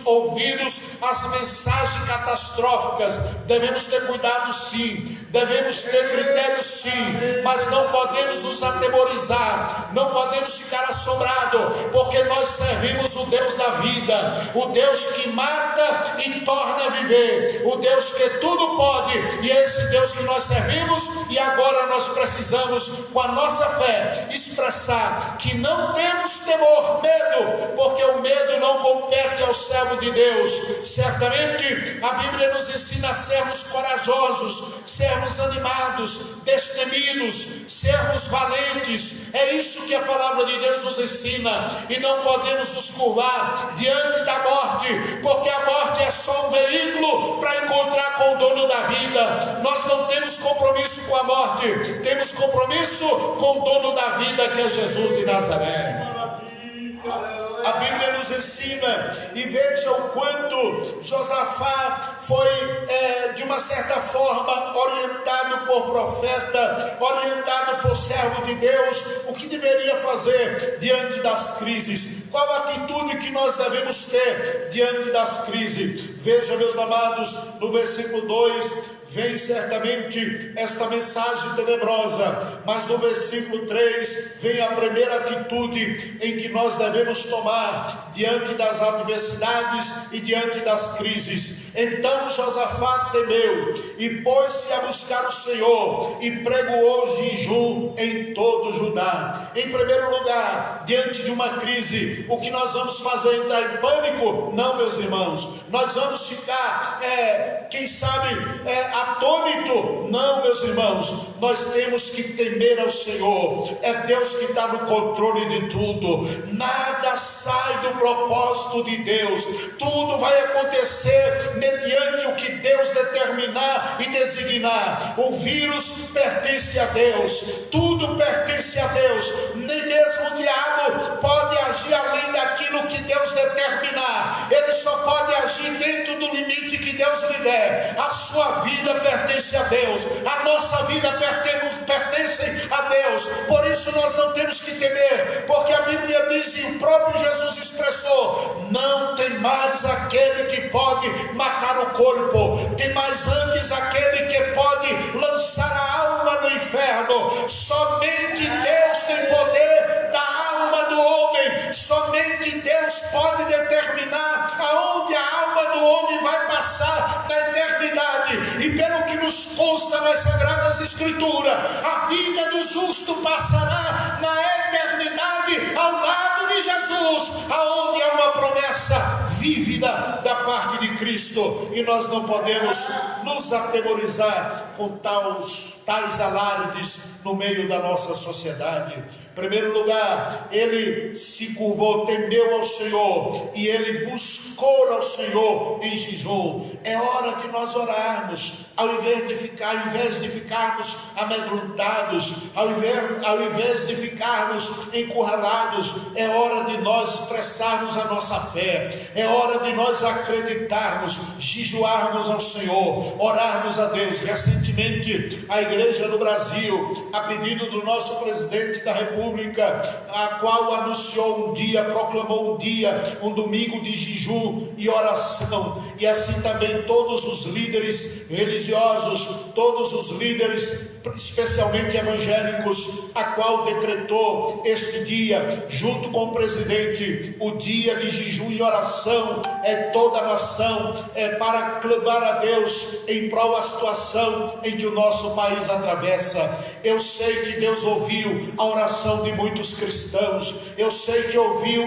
ouvidos às mensagens catastróficas. Devemos ter cuidado sim, devemos ter critério sim, mas não podemos nos atemorizar, não podemos ficar assombrados, porque nós servimos o Deus da vida, o Deus que mata e torna a viver, o Deus que tudo pode, e é esse Deus que nós servimos. E agora nós precisamos, com a nossa fé, expressar que não temos temor, medo, porque o medo não compete ao servo de Deus. Certamente a Bíblia nos ensina a sermos corajosos, sermos animados, destemidos, sermos valentes. É isso que a palavra de Deus nos ensina, e não podemos nos curvar diante da morte, porque a morte é só um veículo para encontrar com o dono da vida. Nós não temos compromisso com a morte, temos compromisso com o dono da vida, que é Jesus de Nazaré. A Bíblia nos ensina, e veja o quanto Josafá foi de uma certa forma orientado por profeta, orientado por servo de Deus, o que deveria fazer diante das crises, qual a atitude que nós devemos ter diante das crises. Veja, meus amados, no versículo 2 vem certamente esta mensagem tenebrosa, mas no versículo 3 vem a primeira atitude em que nós devemos tomar diante das adversidades e diante das crises. Então Josafá temeu e pôs-se a buscar o Senhor e pregoou jejum em todo Judá. Em primeiro lugar, diante de uma crise, o que nós vamos fazer? Entrar em pânico? Não, meus irmãos. Nós vamos ficar, quem sabe, atônito? Não, meus irmãos. Nós temos que temer ao Senhor. É Deus que está no controle de tudo. Nada sai do propósito de Deus. Tudo vai acontecer mediante o que Deus determinar e designar. O vírus pertence a Deus, tudo pertence a Deus. Nem mesmo o diabo pode agir além daquilo que Deus determinar. Ele só pode agir dentro do limite que Deus lhe der. A sua vida pertence a Deus, a nossa vida pertence a Deus. Por isso nós não temos que temer, porque a Bíblia diz, e o próprio Jesus expressou: não tem mais aquele que pode matar o corpo, tem mais antes aquele que pode lançar a alma no inferno. Somente Deus tem poder da alma do homem, somente Deus pode determinar aonde a alma do homem vai passar na eternidade. E pelo que nos consta nas Sagradas Escrituras, a vida do justo passará na eternidade ao lado de Jesus, aonde há uma promessa vívida da parte de Cristo. E nós não podemos nos atemorizar com tais alardes no meio da nossa sociedade. Em primeiro lugar, ele se curvou, temeu ao Senhor, e ele buscou ao Senhor em jejum. É hora de nós orarmos, ao invés de ficarmos amedrontados, ao invés de ficarmos encurralados. É hora de nós expressarmos a nossa fé, é hora de nós acreditarmos, jejuarmos ao Senhor, orarmos a Deus. Recentemente, a igreja no Brasil, a pedido do nosso presidente da República, a qual anunciou um dia, proclamou um domingo de jejum e oração, e assim também todos os líderes religiosos, todos os líderes, especialmente evangélicos, a qual decretou este dia, junto com o presidente, o dia de jejum e oração. É toda a nação, é para clamar a Deus em prol da situação em que o nosso país atravessa. Eu sei que Deus ouviu a oração de muitos cristãos, eu sei que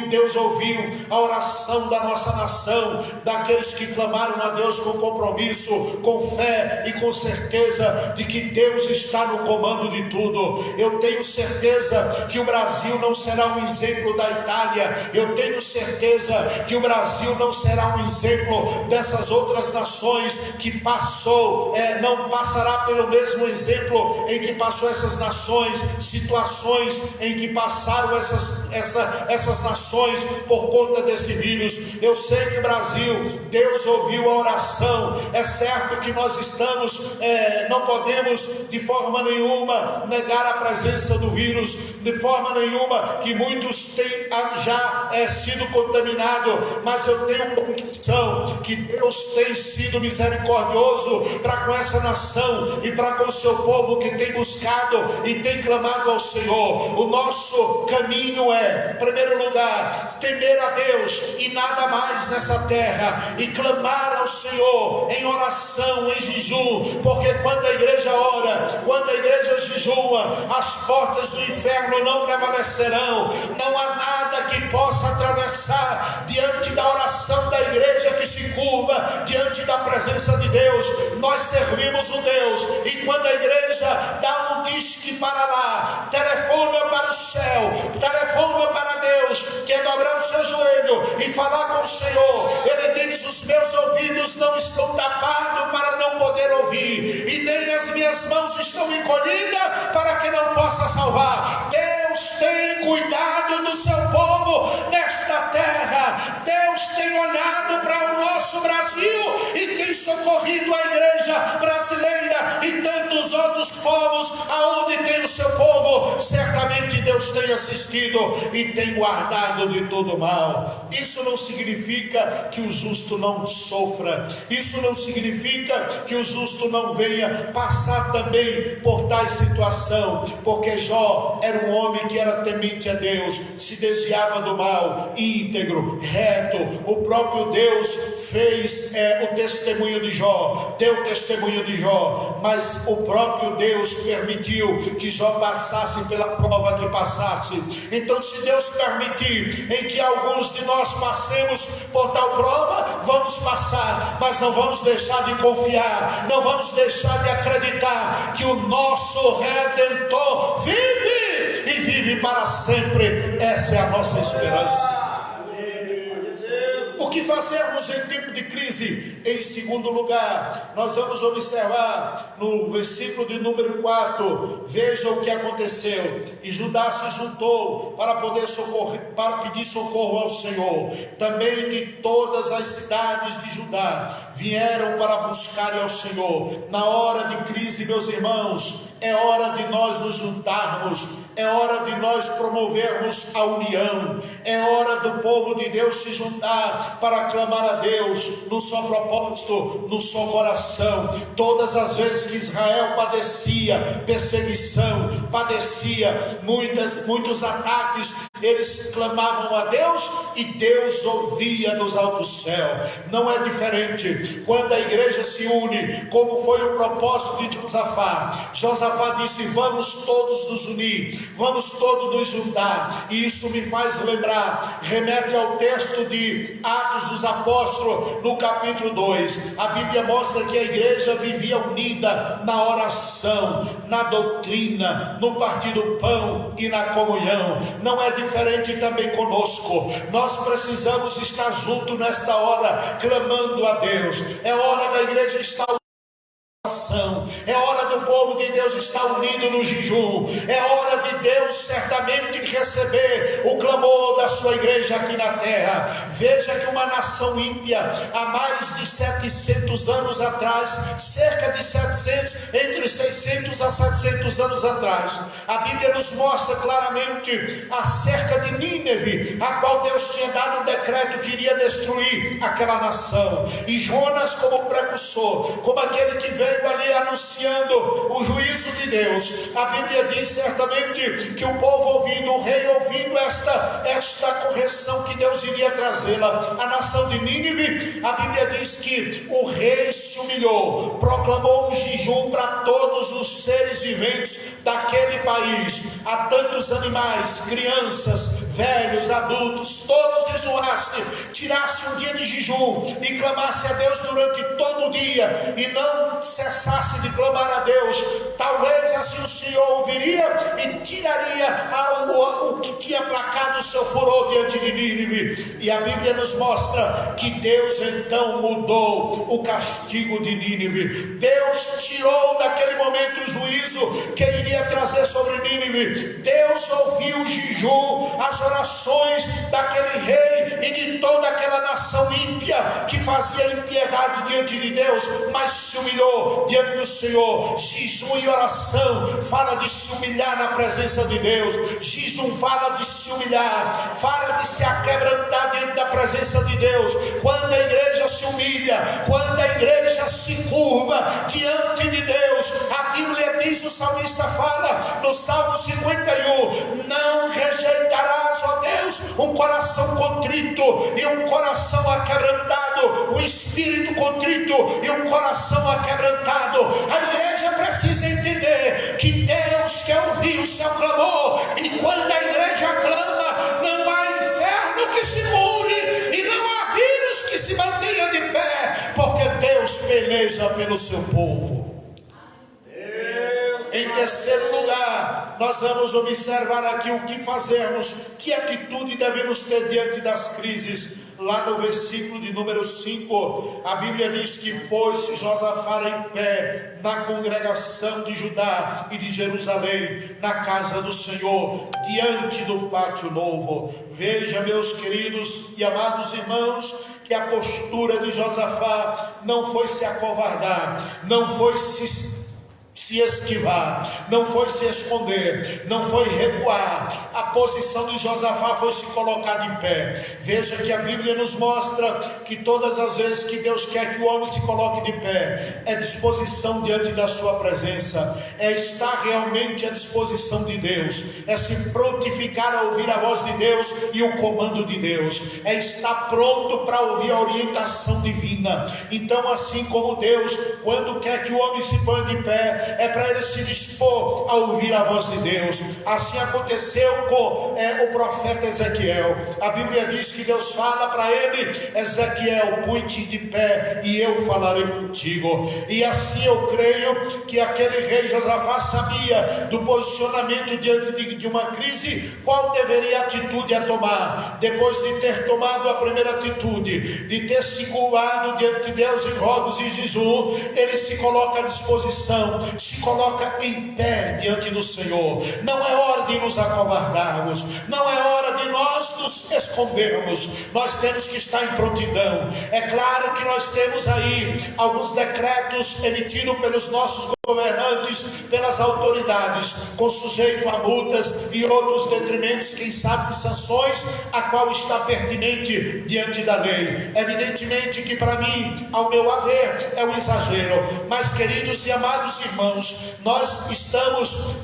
Deus ouviu a oração da nossa nação, daqueles que clamaram a Deus com compromisso, com fé e com certeza de que Deus está no comando de tudo. Eu tenho certeza que o Brasil não será um exemplo da Itália. Eu tenho certeza que o Brasil não será um exemplo dessas outras nações que não passará pelo mesmo exemplo em que passou essas nações, situações em que passaram essas nações por conta desse vírus. Eu sei que o Brasil, Deus ouviu a oração. É certo que nós não podemos de forma nenhuma negar a presença do vírus, de forma nenhuma que muitos têm já sido contaminados, mas eu tenho convicção que Deus tem sido misericordioso para com essa nação e para com o seu povo que tem buscado e tem clamado ao Senhor. O nosso caminho é, em primeiro lugar, temer a Deus e nada mais nessa terra, e clamar ao Senhor em oração, em jejum, porque quando a igreja ora, quando a igreja jejua, as portas do inferno não prevalecerão. Não há nada que possa atravessar diante da oração da igreja que se curva diante da presença de Deus. Nós servimos o Deus, e quando a igreja dá um disque para lá, telefona para o céu, telefona para Deus, quer dobrar o seu joelho e falar com o Senhor, Ele diz: os meus ouvidos não estão tapados para não poder ouvir, e nem as minhas mãos estão encolhidas para que não possa salvar. Deus tem cuidado do seu povo nesta terra. Deus tem olhado para o nosso Brasil e tem socorrido a igreja brasileira e tantos outros povos aonde tem o seu povo. Certamente Deus tem assistido e tem guardado de todo mal. Isso não significa que o justo não sofra. Isso não significa que o justo não venha passar também por tal situação, porque Jó era um homem que era temente a Deus, se desviava do mal, íntegro, reto. O próprio Deus fez o testemunho de Jó, deu testemunho de Jó, mas o próprio Deus permitiu que Jó passasse pela prova que passasse. Então, se Deus permitir em que alguns de nós passemos por tal prova, vamos passar, mas não vamos deixar de confiar, não vamos deixar de acreditar que o nosso Redentor vive e vive para sempre. Essa é a nossa esperança. O que fazermos em tempo de crise? Em segundo lugar, nós vamos observar no versículo de número 4, veja o que aconteceu. E Judá se juntou para pedir socorro ao Senhor. Também de todas as cidades de Judá vieram para buscar ao Senhor. Na hora de crise, meus irmãos, é hora de nós nos juntarmos, é hora de nós promovermos a união, é hora do povo de Deus se juntar para clamar a Deus no seu propósito, no seu coração. Todas as vezes que Israel padecia perseguição, padecia muitos ataques, eles clamavam a Deus e Deus ouvia dos altos céus. Não é diferente quando a igreja se une, como foi o propósito de Josafá. Josafá disse: vamos todos nos unir, vamos todos nos juntar. E isso me faz lembrar, remete ao texto de Atos dos Apóstolos, no capítulo 2. A Bíblia mostra que a igreja vivia unida na oração, na doutrina, no partir do pão e na comunhão. Não é diferente também conosco. Nós precisamos estar juntos nesta hora, clamando a Deus. É hora da igreja estar é hora do povo de Deus estar unido no jejum. É hora de Deus certamente receber o clamor da sua igreja aqui na terra. Veja que uma nação ímpia, há mais de 700 anos atrás, cerca de 700, entre 600 a 700 anos atrás, a Bíblia nos mostra claramente acerca de Nínive, a qual Deus tinha dado um decreto que iria destruir aquela nação. E Jonas, como precursor, como aquele que veio ali anunciando o juízo de Deus, a Bíblia diz certamente que o povo ouvindo, o rei ouvindo esta correção que Deus iria trazê-la, a nação de Nínive, a Bíblia diz que o rei se humilhou, proclamou um jejum para todos os seres viventes daquele país, a tantos animais, crianças, velhos, adultos, todos jejuassem, tirassem um dia de jejum e clamassem a Deus durante todo o dia e não cessassem cessasse de clamar a Deus, talvez assim o Senhor ouviria e tiraria o que tinha placado o seu furor diante de Nínive. E a Bíblia nos mostra que Deus então mudou o castigo de Nínive. Deus tirou daquele momento o juízo que iria trazer sobre Nínive. Deus ouviu o jejum, as orações daquele rei e de toda aquela nação ímpia que fazia impiedade diante de Deus, mas se humilhou diante do Senhor. Jejum e oração fala de se humilhar na presença de Deus. Jejum fala de se humilhar, fala de se aquebrantar diante da presença de Deus. Quando a igreja se humilha, quando a igreja se curva diante de Deus, a Bíblia diz, o salmista fala no Salmo 51: não rejeitarás, ó Deus, um coração contrito e um coração aquebrantado, um espírito contrito e um coração aquebrantado. A igreja precisa entender que Deus quer ouvir o seu clamor, e quando a igreja clama, não há inferno que segure e não há vírus que se mantenha de pé, porque Deus peleja pelo seu povo. Em terceiro lugar, nós vamos observar aqui o que fazemos, que atitude devemos ter diante das crises. Lá no versículo de número 5, a Bíblia diz que pôs-se Josafá em pé na congregação de Judá e de Jerusalém, na casa do Senhor, diante do pátio novo. Veja, meus queridos e amados irmãos, que a postura de Josafá não foi se acovardar, não foi se esquivar, não foi se esconder, não foi recuar. A posição de Josafá foi se colocar de pé. Veja que a Bíblia nos mostra que todas as vezes que Deus quer que o homem se coloque de pé, é disposição diante da sua presença, é estar realmente à disposição de Deus, é se prontificar a ouvir a voz de Deus e o comando de Deus, é estar pronto para ouvir a orientação divina. Então, assim como Deus, quando quer que o homem se ponha de pé, é para ele se dispor a ouvir a voz de Deus. Assim aconteceu com o profeta Ezequiel. A Bíblia diz que Deus fala para ele: Ezequiel, põe-te de pé e eu falarei contigo. E assim eu creio que aquele rei Josafá sabia do posicionamento diante de uma crise, qual deveria a atitude a tomar. Depois de ter tomado a primeira atitude, de ter se curvado diante de Deus em rogos e jejum, ele se coloca à disposição, se coloca em pé diante do Senhor. Não é hora de nos acovardarmos, não é hora de nós nos escondermos. Nós temos que estar em prontidão. É claro que nós temos aí alguns decretos emitidos pelos nossos governantes, pelas autoridades, com sujeito a multas e outros detrimentos, quem sabe de sanções, a qual está pertinente diante da lei. Evidentemente que para mim, ao meu haver, é um exagero, mas queridos e amados irmãos, nós estamos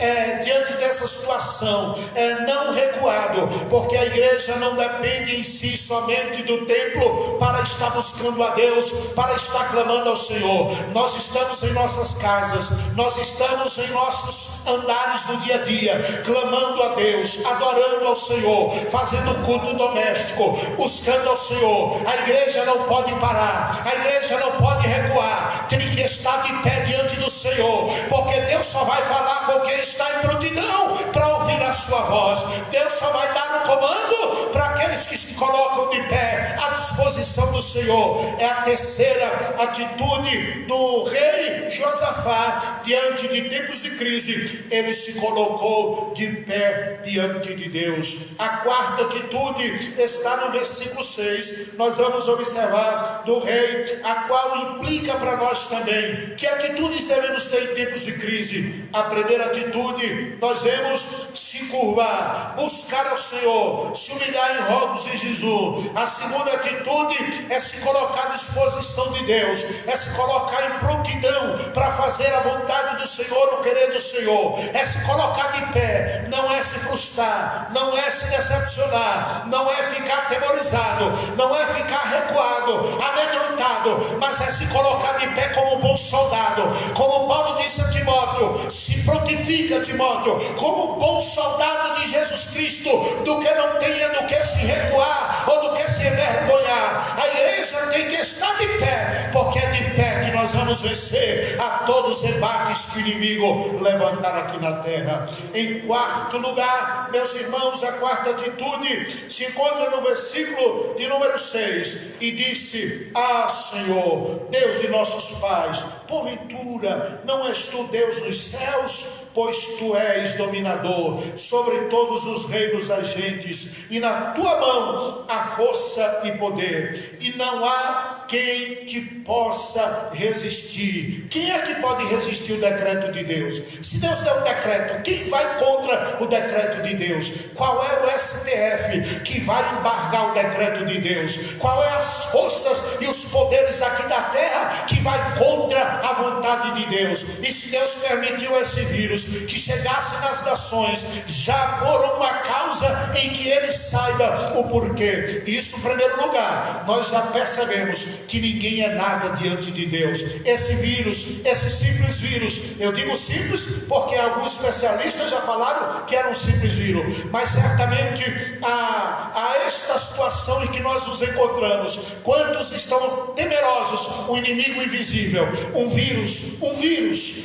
diante dessa situação, não recuado, porque a igreja não depende em si somente do templo para estar buscando a Deus, para estar clamando ao Senhor. Nós estamos em nossas casas, nós estamos em nossos andares do dia a dia, clamando a Deus, adorando ao Senhor, fazendo culto doméstico, buscando ao Senhor. A igreja não pode parar, a igreja não pode recuar, tem que estar de pé diante do Senhor, porque Deus só vai falar com quem está em prontidão para ouvir a sua voz. Deus só vai dar o comando para aqueles que se colocam de pé à disposição do Senhor. É a terceira atitude do rei Josafá diante de tempos de crise. Ele se colocou de pé diante de Deus. A quarta atitude está no versículo 6. Nós vamos observar do rei, a qual implica para nós também que atitudes devemos ter em tempos de crise. A primeira atitude, nós vemos se curvar, buscar ao Senhor, se humilhar em rogos e jejum. A segunda atitude é se colocar à disposição de Deus, é se colocar em prontidão para fazer a vontade do Senhor, o querer do Senhor, é se colocar de pé, não é se frustrar, não é se decepcionar, não é ficar atemorizado, não é ficar recuado, amedrontado, mas é se colocar de pé como um bom soldado. Como Paulo disse a Timóteo: se prontifica, Timóteo, como um bom soldado de Jesus Cristo, do que não tenha do que se recuar ou do que se envergonhar. A igreja tem que estar de pé, porque é de pé que nós nós vamos vencer a todos os embates que o inimigo levantar aqui na terra. Em quarto lugar, meus irmãos, a quarta atitude se encontra no versículo de número 6, e disse: Ah, Senhor, Deus de nossos pais, porventura não és tu Deus nos céus? Pois tu és dominador sobre todos os reinos das gentes, e na tua mão há força e poder, e não há quem te possa resistir. Quem é que pode resistir o decreto de Deus? Se Deus der um decreto, quem vai contra o decreto de Deus? Qual é o STF que vai embargar o decreto de Deus? Qual é as forças e os poderes daqui da terra que vai contra a vontade de Deus? E se Deus permitiu esse vírus que chegasse nas nações, já por uma causa em que ele saiba o porquê. Isso, em primeiro lugar, nós já percebemos que ninguém é nada diante de Deus. Esse vírus, esse simples vírus, eu digo simples porque alguns especialistas já falaram que era um simples vírus, mas certamente a esta situação em que nós nos encontramos, quantos estão temerosos? O inimigo invisível, um vírus,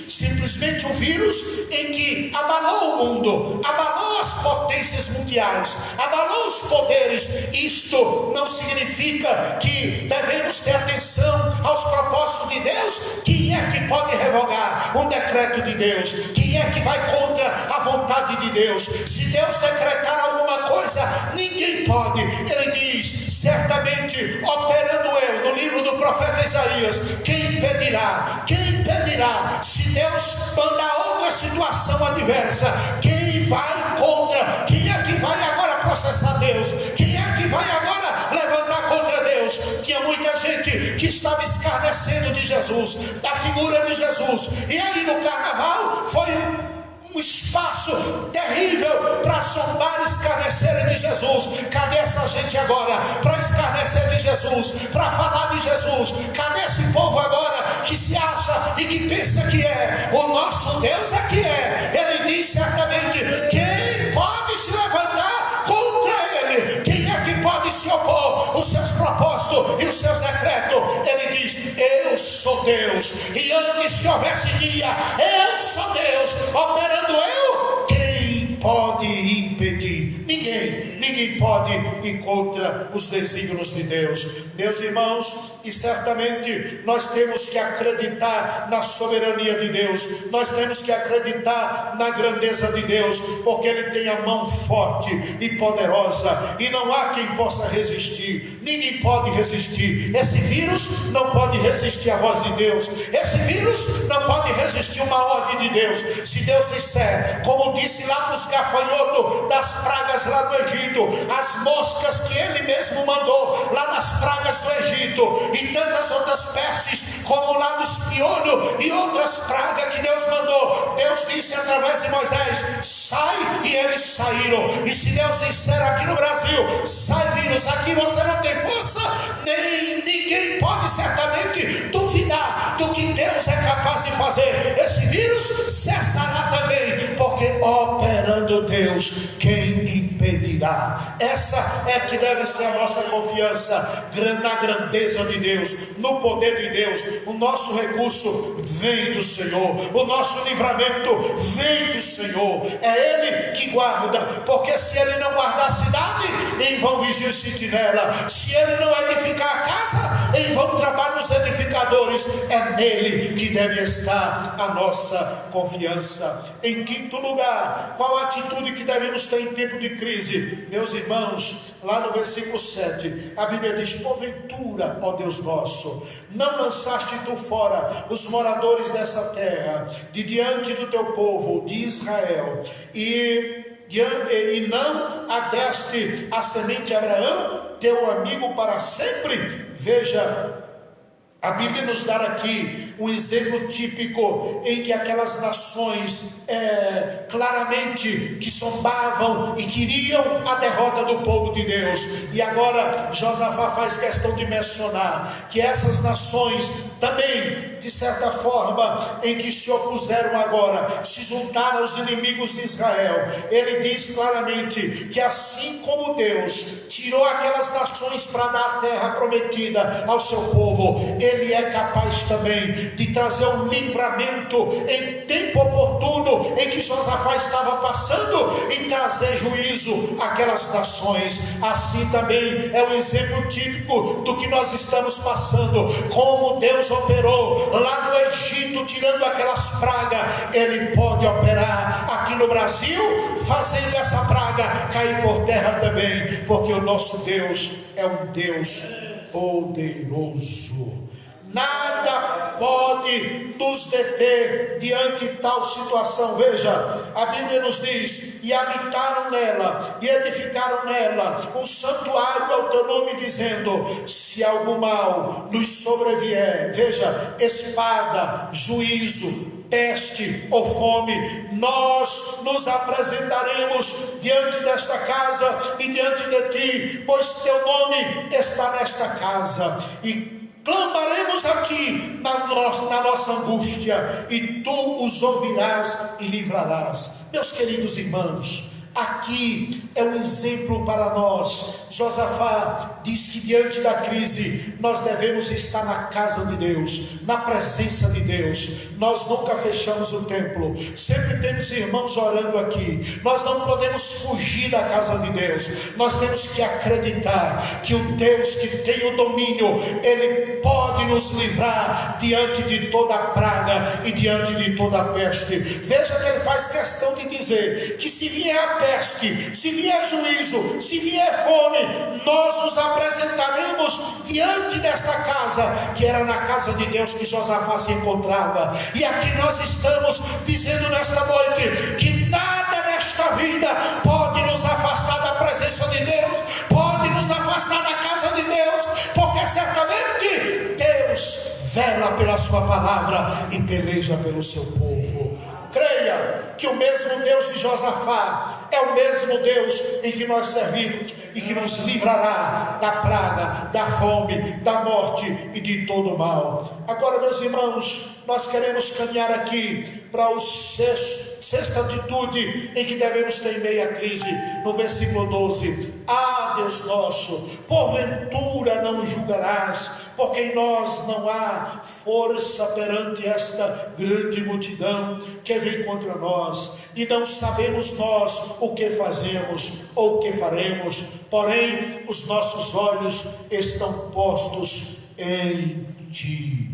simplesmente um vírus em que abalou o mundo, abalou as potências mundiais, abalou os poderes. Isto não significa que devemos ter atenção aos propósitos de Deus. Quem é que pode revogar um decreto de Deus? Quem é que vai contra a vontade de Deus? Se Deus decretar alguma coisa, ninguém pode. Ele diz: certamente operando eu, no livro do profeta Isaías, quem impedirá? Quem impedirá? Se Deus mandar outra situação adversa, quem vai contra? Quem é que vai agora processar Deus? Quem é que vai agora levantar contra Deus? Tinha muita gente que estava escarnecendo de Jesus, da figura de Jesus, e aí no carnaval foi um espaço terrível para zombar, escarnecerem de Jesus. Cadê essa gente agora para escarnecer de Jesus, para falar de Jesus? Cadê esse povo agora que se acha e que pensa que é? O nosso Deus é que é. Ele diz certamente: quem pode se levantar contra ele? Quem é que pode se opor os seus propósitos e os seus decretos? Ele diz: eu sou Deus, e antes que houvesse dia, eu sou Deus, operando eu. Quem pode impedir? Ninguém pode ir contra os desígnios de Deus. Meus irmãos, e certamente nós temos que acreditar na soberania de Deus, nós temos que acreditar na grandeza de Deus, porque Ele tem a mão forte e poderosa, e não há quem possa resistir. Ninguém pode resistir. Esse vírus não pode resistir à voz de Deus. Esse vírus não pode resistir uma ordem de Deus. Se Deus disser, como disse lá para os gafanhotos das pragas lá do Egito, as moscas que Ele mesmo mandou lá nas pragas do Egito, e tantas outras pestes, como lá dos piolhos e outras pragas que Deus mandou, Deus disse através de Moisés: sai, e eles saíram. E se Deus disser aqui no Brasil: sai vírus, aqui você não tem força, ninguém pode certamente duvidar do que Deus é capaz de fazer. Esse vírus cessará também, porque operando Deus, quem impedirá? Essa é que deve ser a nossa confiança, na grandeza de Deus, no poder de Deus. O nosso recurso vem do Senhor, o nosso livramento vem do Senhor. É Ele que guarda, porque se Ele não guardar a cidade, em vão vigia e sentinela. Se Ele não edificar a casa, em vão trabalham os edificadores. É nele que deve estar a nossa confiança. Em quinto lugar, qual a atitude que devemos ter em tempo de crise? Meus irmãos, lá no versículo 7, a Bíblia diz: porventura, ó Deus nosso, não lançaste tu fora os moradores dessa terra, de diante do teu povo, de Israel, e não adeste a semente de Abraão, teu amigo para sempre? Veja, a Bíblia nos dá aqui um exemplo típico em que aquelas nações claramente que zombavam e queriam a derrota do povo de Deus. E agora Josafá faz questão de mencionar que essas nações também de certa forma, em que se opuseram agora, se juntaram aos inimigos de Israel. Ele diz claramente que assim como Deus tirou aquelas nações para dar a terra prometida ao seu povo, Ele é capaz também de trazer um livramento em tempo oportuno, em que Josafá estava passando, e trazer juízo àquelas nações. Assim também é um exemplo típico do que nós estamos passando, como Deus operou lá no Egito, tirando aquelas pragas. Ele pode operar aqui no Brasil, fazendo essa praga cair por terra também, porque o nosso Deus é um Deus poderoso. Nada pode nos deter diante de tal situação. Veja, a Bíblia nos diz: e habitaram nela, e edificaram nela um santuário ao teu nome, dizendo: se algum mal nos sobrevier, veja, espada, juízo, peste ou fome, nós nos apresentaremos diante desta casa e diante de ti, pois teu nome está nesta casa, e clamaremos a ti na nossa angústia, e tu os ouvirás e livrarás. Meus queridos irmãos, aqui é um exemplo para nós. Josafá diz que diante da crise nós devemos estar na casa de Deus, na presença de Deus. Nós nunca fechamos o templo, sempre temos irmãos orando aqui. Nós não podemos fugir da casa de Deus. Nós temos que acreditar que o Deus que tem o domínio, Ele pode nos livrar diante de toda praga e diante de toda peste. Veja que ele faz questão de dizer que se vier a peste, se vier juízo, se vier fome, nós nos apresentaremos diante desta casa, que era na casa de Deus que Josafá se encontrava. E aqui nós estamos dizendo nesta noite que nada nesta vida pode nos afastar da presença de Deus, pode nos afastar da casa de Deus, porque certamente Deus vela pela sua palavra e peleja pelo seu povo. Creia que o mesmo Deus de Josafá é o mesmo Deus em que nós servimos e que nos livrará da praga, da fome, da morte e de todo o mal. Agora, meus irmãos, nós queremos caminhar aqui para o sexta atitude em que devemos ter em meio à crise, no versículo 12. Ah, Deus nosso, porventura não julgarás, porque em nós não há força perante esta grande multidão que vem contra nós, e não sabemos nós o que fazemos ou o que faremos, porém os nossos olhos estão postos em Ti.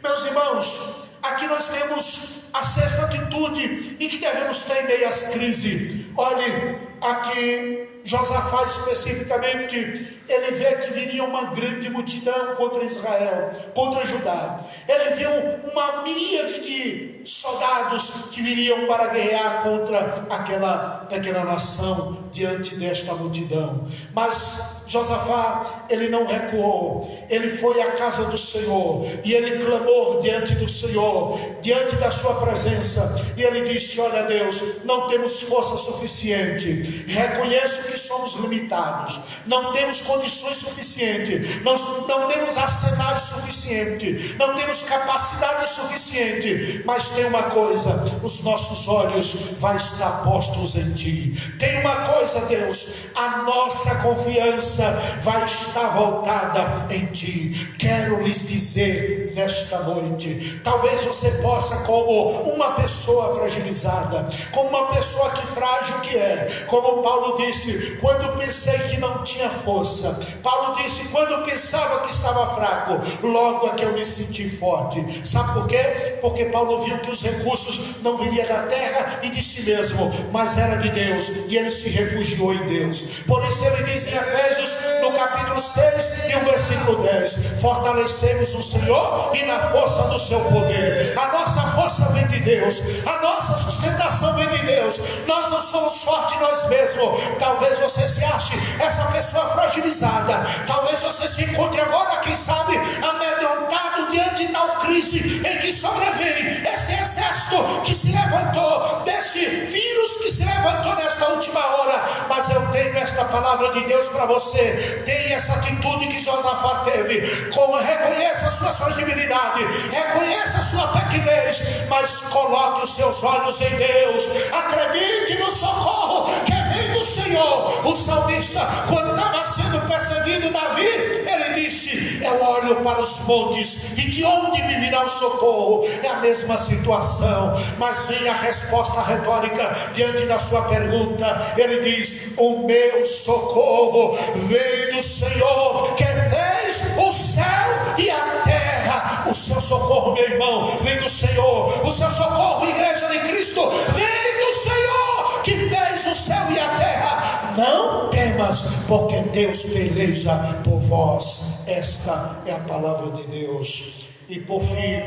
Meus irmãos, aqui nós temos a sexta atitude em que devemos ter em meio às crises. Olhe, aqui Josafá especificamente, ele vê que viria uma grande multidão contra Israel, contra Judá. Ele viu uma miríade de soldados que viriam para guerrear contra aquela nação diante desta multidão. Mas Josafá, ele não recuou, ele foi à casa do Senhor e ele clamou diante do Senhor, diante da sua presença, e ele disse: olha Deus, não temos força suficiente, reconheço que somos limitados, não temos condições suficientes, não temos arsenais suficientes, não temos capacidade suficiente, mas tem uma coisa, os nossos olhos vão estar postos em Ti. Tem uma coisa, Deus, a nossa confiança vai estar voltada em Ti. Quero lhes dizer nesta noite, talvez você possa, como uma pessoa fragilizada, como uma pessoa que frágil que é, como Paulo disse, quando pensei que não tinha força, Paulo disse, quando pensava que estava fraco, logo é que eu me senti forte. Sabe por quê? Porque Paulo viu que os recursos não viriam da terra e de si mesmo, mas era de Deus, e ele se refugiou em Deus. Por isso ele diz em Efésios, no capítulo 6 e o versículo 10, fortalecei-vos no Senhor e na força do seu poder. A nossa força vem de Deus, a nossa sustentação vem de Deus. Nós não somos fortes nós mesmos. Talvez você se ache essa pessoa fragilizada, talvez você se encontre agora, quem sabe, amedrontado diante de tal crise em que sobrevém esse exército que se levantou, desse vírus que se levantou nesta última hora. Mas eu tenho esta palavra de Deus para você. Tenha essa atitude que Josafá teve. Reconheça a sua fragilidade, reconheça a sua pequenez, mas coloque os seus olhos em Deus. Acredite no socorro que vem do Senhor. O salmista, quando estava sendo perseguido, Davi, ele disse: eu olho para os montes, e de onde me virá o socorro? É a mesma situação, mas vem a resposta retórica diante da sua pergunta. Ele diz: o meu socorro vem do Senhor, que fez o céu e a terra. O seu socorro, meu irmão, vem do Senhor. O seu socorro, igreja de Cristo, vem do Senhor, que fez o céu e a terra. Não temas, porque Deus peleja por vós. Esta é a palavra de Deus. E por fim,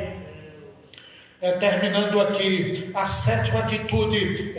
terminando aqui, a sétima atitude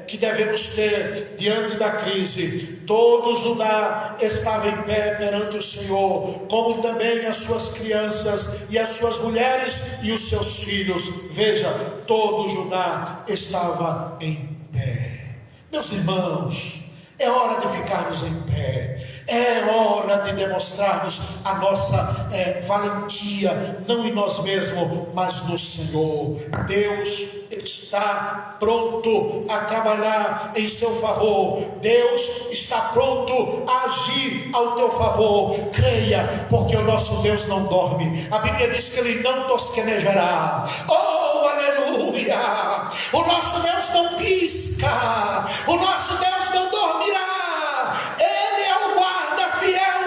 que devemos ter diante da crise. Todo Judá estava em pé perante o Senhor, como também as suas crianças e as suas mulheres e os seus filhos. Veja, todo Judá estava em pé. Meus irmãos, é hora de ficarmos em pé. É hora de demonstrarmos a nossa valentia, não em nós mesmos, mas no Senhor. Deus está pronto a trabalhar em seu favor. Deus está pronto a agir ao teu favor. Creia, porque o nosso Deus não dorme. A Bíblia diz que Ele não tosquenejará. Oh, aleluia! O nosso Deus não pisca. O nosso Deus não dormirá.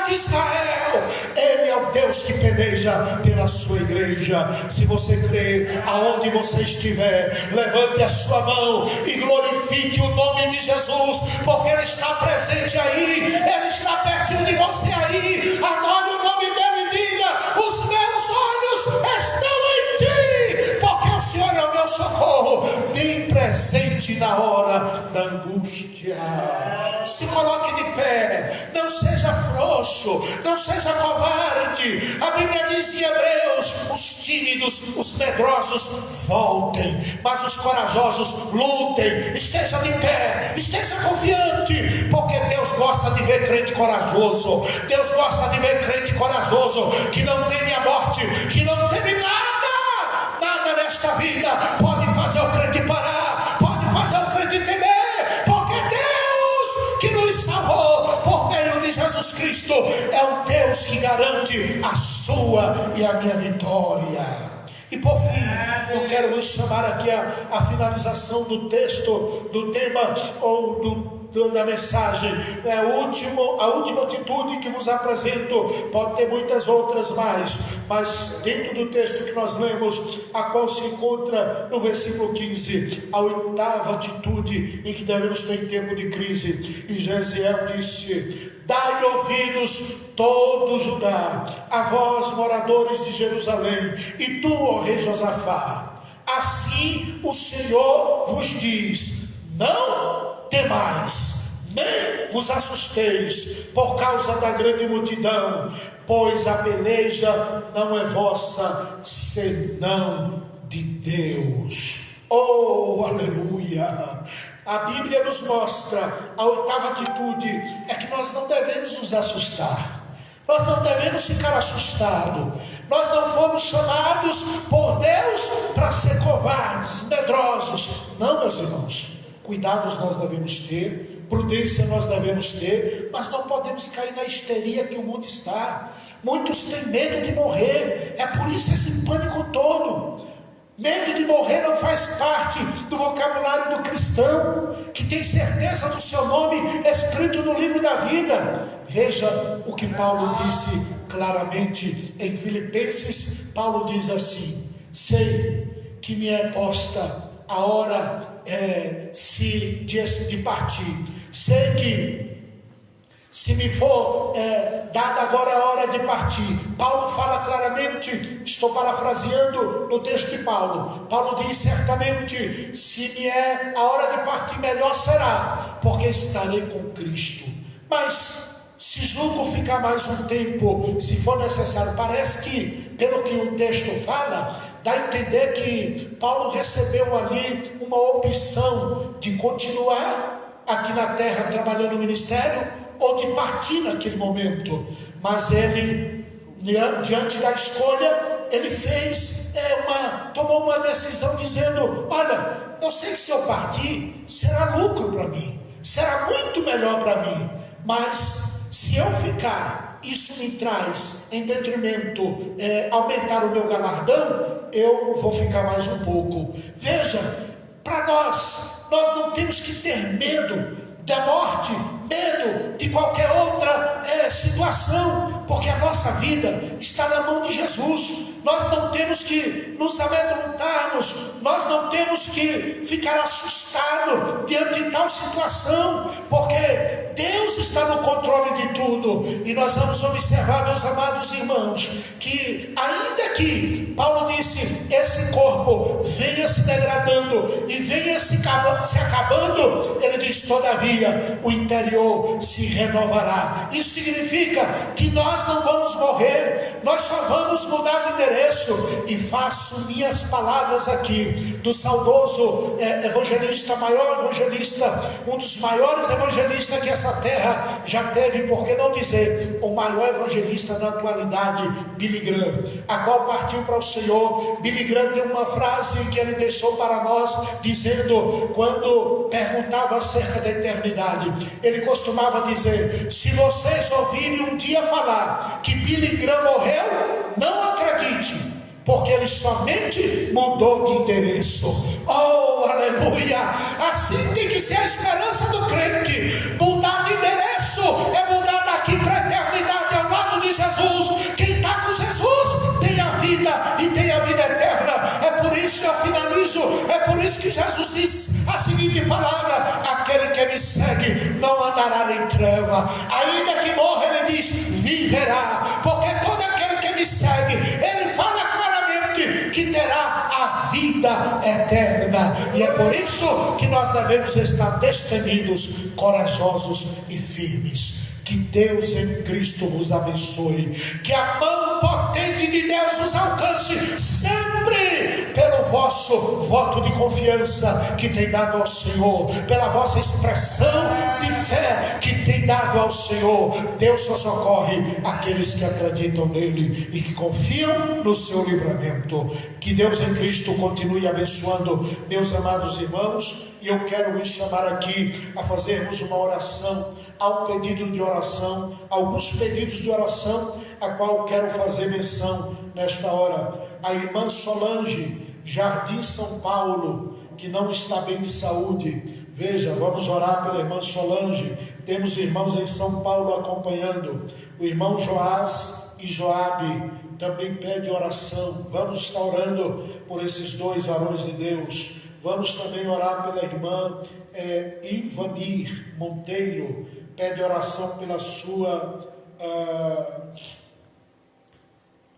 Israel, Ele é o Deus que peleja pela sua igreja. Se você crê, aonde você estiver, levante a sua mão e glorifique o nome de Jesus, porque Ele está presente aí, Ele está pertinho de você aí. Adore o nome dEle e diga: os meus olhos estão em Ti, porque o Senhor é o meu socorro, bem presente na hora da angústia. Se coloque de pé, não seja frouxo, não seja covarde. A Bíblia diz em Hebreus: os tímidos, os medrosos voltem, mas os corajosos lutem. Esteja de pé, esteja confiante, porque Deus gosta de ver crente corajoso. Deus gosta de ver crente corajoso, que não teme a morte, que não teme nada nesta vida pode fazer o crente parar, pode fazer o crente temer, porque Deus que nos salvou por meio de Jesus Cristo é o Deus que garante a sua e a minha vitória. E por fim, eu quero vos chamar aqui a finalização do texto, do tema ou da mensagem. A última atitude que vos apresento. Pode ter muitas outras mas dentro do texto que nós lemos, a qual se encontra no versículo 15, a oitava atitude em que devemos ter em tempo de crise. E Gesiel disse: dai ouvidos todo Judá, a vós moradores de Jerusalém, e tu, ó rei Josafá, assim o Senhor vos diz: não temais, nem vos assusteis por causa da grande multidão, pois a peleja não é vossa, senão de Deus. Oh, aleluia! A Bíblia nos mostra, a oitava atitude é que nós não devemos nos assustar. Nós não devemos ficar assustados. Nós não fomos chamados por Deus para ser covardes, medrosos. Não, meus irmãos. Cuidados nós devemos ter, prudência nós devemos ter, mas não podemos cair na histeria que o mundo está. Muitos têm medo de morrer, é por isso esse pânico todo. Medo de morrer não faz parte do vocabulário do cristão, que tem certeza do seu nome escrito no livro da vida. Veja o que Paulo disse claramente em Filipenses. Paulo diz assim: sei que me é posta a hora de partir. Sei que se me for dada agora a hora de partir. Paulo fala claramente, estou parafraseando no texto de Paulo. Paulo diz: certamente, se me é a hora de partir, melhor será, porque estarei com Cristo. Mas se julgo ficar mais um tempo, se for necessário. Parece que, pelo que o texto fala, dá a entender que Paulo recebeu ali uma opção de continuar aqui na terra trabalhando no ministério ou de partir naquele momento. Mas ele, diante da escolha, ele tomou uma decisão dizendo: olha, eu sei que se eu partir, será lucro para mim, será muito melhor para mim, mas se eu ficar, isso me traz em detrimento aumentar o meu galardão, eu vou ficar mais um pouco. Veja, para nós não temos que ter medo da morte, medo de qualquer outra situação, porque a nossa vida está na mão de Jesus. Nós não temos que nos amedrontarmos, nós não temos que ficar assustados diante de tal situação, porque Deus está no controle de tudo. E nós vamos observar, meus amados irmãos, que ainda que Paulo disse, esse corpo venha se degradando e venha se acabando, ele diz, todavia o interior se renovará. Isso significa que nós não vamos morrer, nós só vamos mudar de endereço. E faço minhas palavras aqui do saudoso evangelista, maior evangelista, um dos maiores evangelistas que essa terra já teve, por que não dizer o maior evangelista da atualidade, Billy Graham, a qual partiu para o Senhor. Billy Graham tem uma frase que ele deixou para nós, dizendo, quando perguntava acerca da eternidade, ele costumava dizer: se vocês ouvirem um dia falar que Billy Graham morreu, não acredite, porque ele somente mudou de endereço. Oh, aleluia! Assim tem que ser a esperança do crente. Mudar de endereço é mudar daqui para a eternidade ao lado de Jesus. Quem está com Jesus tem a vida e tem a vida eterna. É por isso eu finalizo, é por isso que Jesus diz a seguinte palavra: aquele que me segue não andará em treva, ainda que morra, ele diz, viverá. Porque todo aquele que me segue, ele fala claramente que terá a vida eterna. E é por isso que nós devemos estar destemidos, corajosos e firmes. Que Deus em Cristo vos abençoe, que a mão potente de Deus vos alcance sempre pelo vosso voto de confiança que tem dado ao Senhor, pela vossa expressão de fé que tem dado ao Senhor. Deus só socorre aqueles que acreditam nele e que confiam no seu livramento. Que Deus em Cristo continue abençoando meus amados irmãos. E eu quero vos chamar aqui a fazermos uma oração, ao pedido de oração, alguns pedidos de oração, a qual quero fazer menção nesta hora. A irmã Solange, Jardim São Paulo, que não está bem de saúde. Veja, vamos orar pela irmã Solange. Temos irmãos em São Paulo acompanhando. O irmão Joás e Joabe também pede oração. Vamos estar orando por esses dois varões de Deus. Vamos também orar pela irmã Ivanir Monteiro, pede oração pela sua,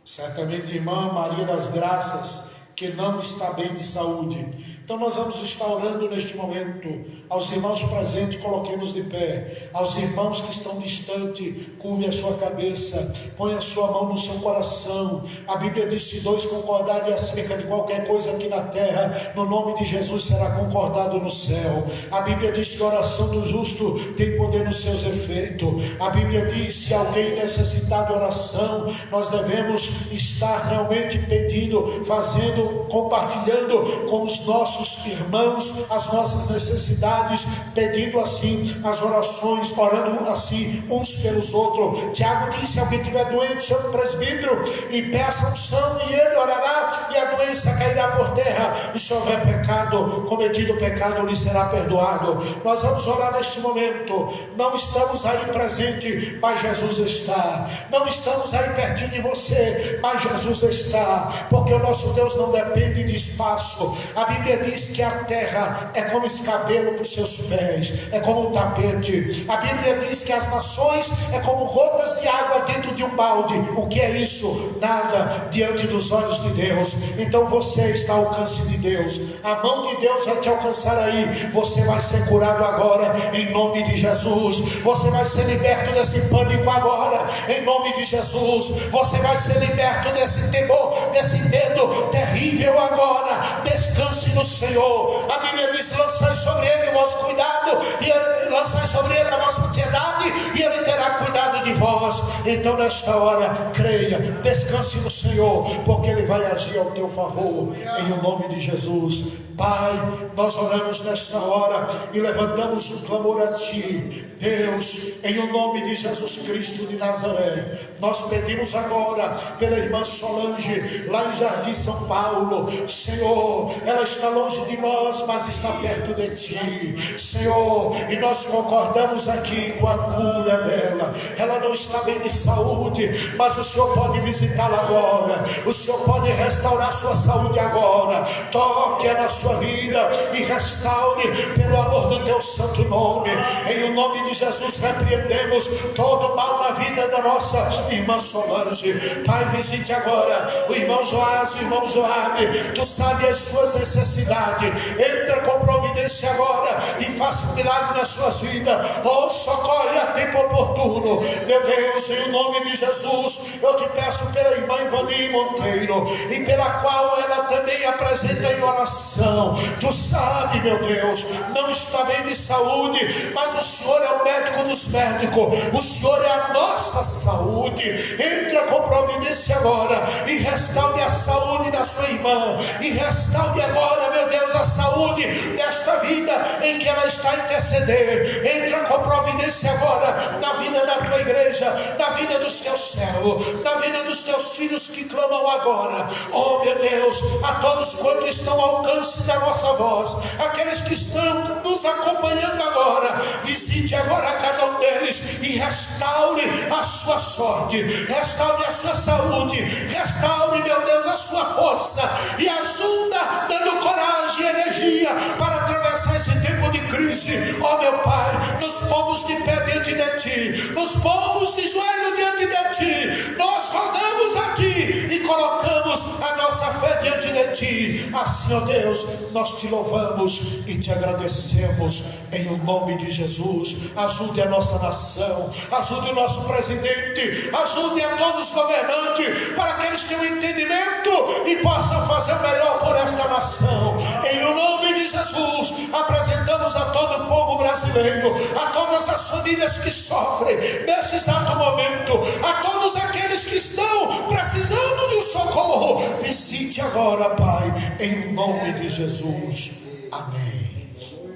certamente, irmã Maria das Graças, que não está bem de saúde. Então nós vamos estar orando neste momento. Aos irmãos presentes, coloquemos de pé. Aos irmãos que estão distantes, curve a sua cabeça, põe a sua mão no seu coração. A Bíblia diz: se dois concordarem acerca de qualquer coisa aqui na terra, no nome de Jesus será concordado no céu. A Bíblia diz que a oração do justo tem poder nos seus efeitos. A Bíblia diz: se alguém necessitar de oração, nós devemos estar realmente pedindo, fazendo, compartilhando com os nossos irmãos as nossas necessidades, pedindo assim as orações, orando assim uns pelos outros. Tiago disse: se alguém estiver doente, chame o presbítero e peça unção, e ele orará, e a doença cairá por terra, e se houver pecado, cometido pecado, lhe será perdoado. Nós vamos orar neste momento. Não estamos aí presente, mas Jesus está. Não estamos aí pertinho de você, mas Jesus está, porque o nosso Deus não depende de espaço. A Bíblia diz que a terra é como escabelo para os seus pés, é como um tapete. A Bíblia diz que as nações é como gotas de água dentro de um balde. O que é isso? Nada diante dos olhos de Deus. Então você está ao alcance de Deus. A mão de Deus vai te alcançar aí. Você vai ser curado agora, em nome de Jesus. Você vai ser liberto desse pânico agora, em nome de Jesus. Você vai ser liberto desse temor, desse medo terrível agora. Descanse no Senhor. A Bíblia diz: lançai sobre ele o vosso cuidado, e lançai sobre ele a vossa ansiedade, e ele terá cuidado de vós. Então nesta hora, creia, descanse no Senhor, porque ele vai agir ao teu favor, em o nome de Jesus. Pai, nós oramos nesta hora e levantamos um clamor a Ti, Deus, em o nome de Jesus Cristo de Nazaré. Nós pedimos agora pela irmã Solange, lá em Jardim São Paulo. Senhor, ela está longe de nós, mas está perto de Ti, Senhor, e nós concordamos aqui com a cura dela. Ela não está bem de saúde, mas o Senhor pode visitá-la agora. O Senhor pode restaurar sua saúde agora. Toque na sua vida e restaure pelo amor do Teu santo nome. Em o nome de Jesus repreendemos todo mal na vida da nossa irmã Solange. Pai, visite agora o irmão Joás, o irmão Joabe. Tu sabe as suas necessidades. Entra com providência agora e faça um milagre nas suas vidas. Oh, socorre a tempo oportuno. Meu Deus, em o nome de Jesus, eu te peço pela irmã Ivani Monteiro, e pela qual ela também apresenta em oração. Tu sabe, meu Deus, não está bem de saúde, mas o Senhor é o médico dos médicos. O Senhor é a nossa saúde. Entra com providência agora e restaure a saúde da sua irmã, e restaure agora, meu Deus, a saúde desta vida em que ela está a interceder. Entra com providência agora na vida da tua igreja, na vida dos teus servos, na vida dos teus filhos que clamam agora. Oh, meu Deus, a todos quantos estão ao alcance da nossa voz, aqueles que estão nos acompanhando agora, visite agora cada um deles e restaure a sua sorte, restaure a sua saúde, restaure, meu Deus, a sua força, e ajuda dando coragem e energia para atravessar esse tempo de crise. Ó meu Pai, nos pomos de pé diante de Ti, nos pomos de joelho diante de Ti, nós rogamos a Ti e colocamos a nossa fé diante de Ti. Assim, ó Deus, nós Te louvamos e Te agradecemos em o nome de Jesus. Ajude a nossa nação, ajude o nosso presidente, ajude a todos os governantes, para que eles tenham entendimento e possam fazer o melhor por esta nação. Em o nome de Jesus, apresentamos a todo o povo brasileiro, a todas as famílias que sofrem nesse exato momento, a todos aqueles que estão precisando de um socorro. Visite agora, Pai, em nome de Jesus. Amém.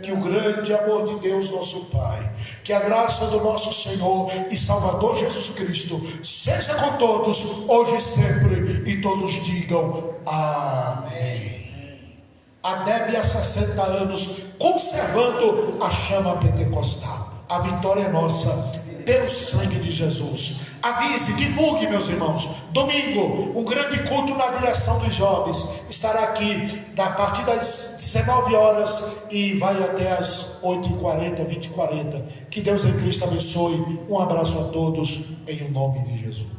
Que o grande amor de Deus, nosso Pai, que a graça do nosso Senhor e Salvador Jesus Cristo seja com todos, hoje e sempre, e todos digam amém. A Débia há 60 anos conservando a chama pentecostal. A vitória é nossa pelo sangue de Jesus. Avise, divulgue, meus irmãos. Domingo, um grande culto na direção dos jovens. Estará aqui a partir das 19 horas e vai até as 8h40, 20h40. Que Deus em Cristo abençoe. Um abraço a todos em o nome de Jesus.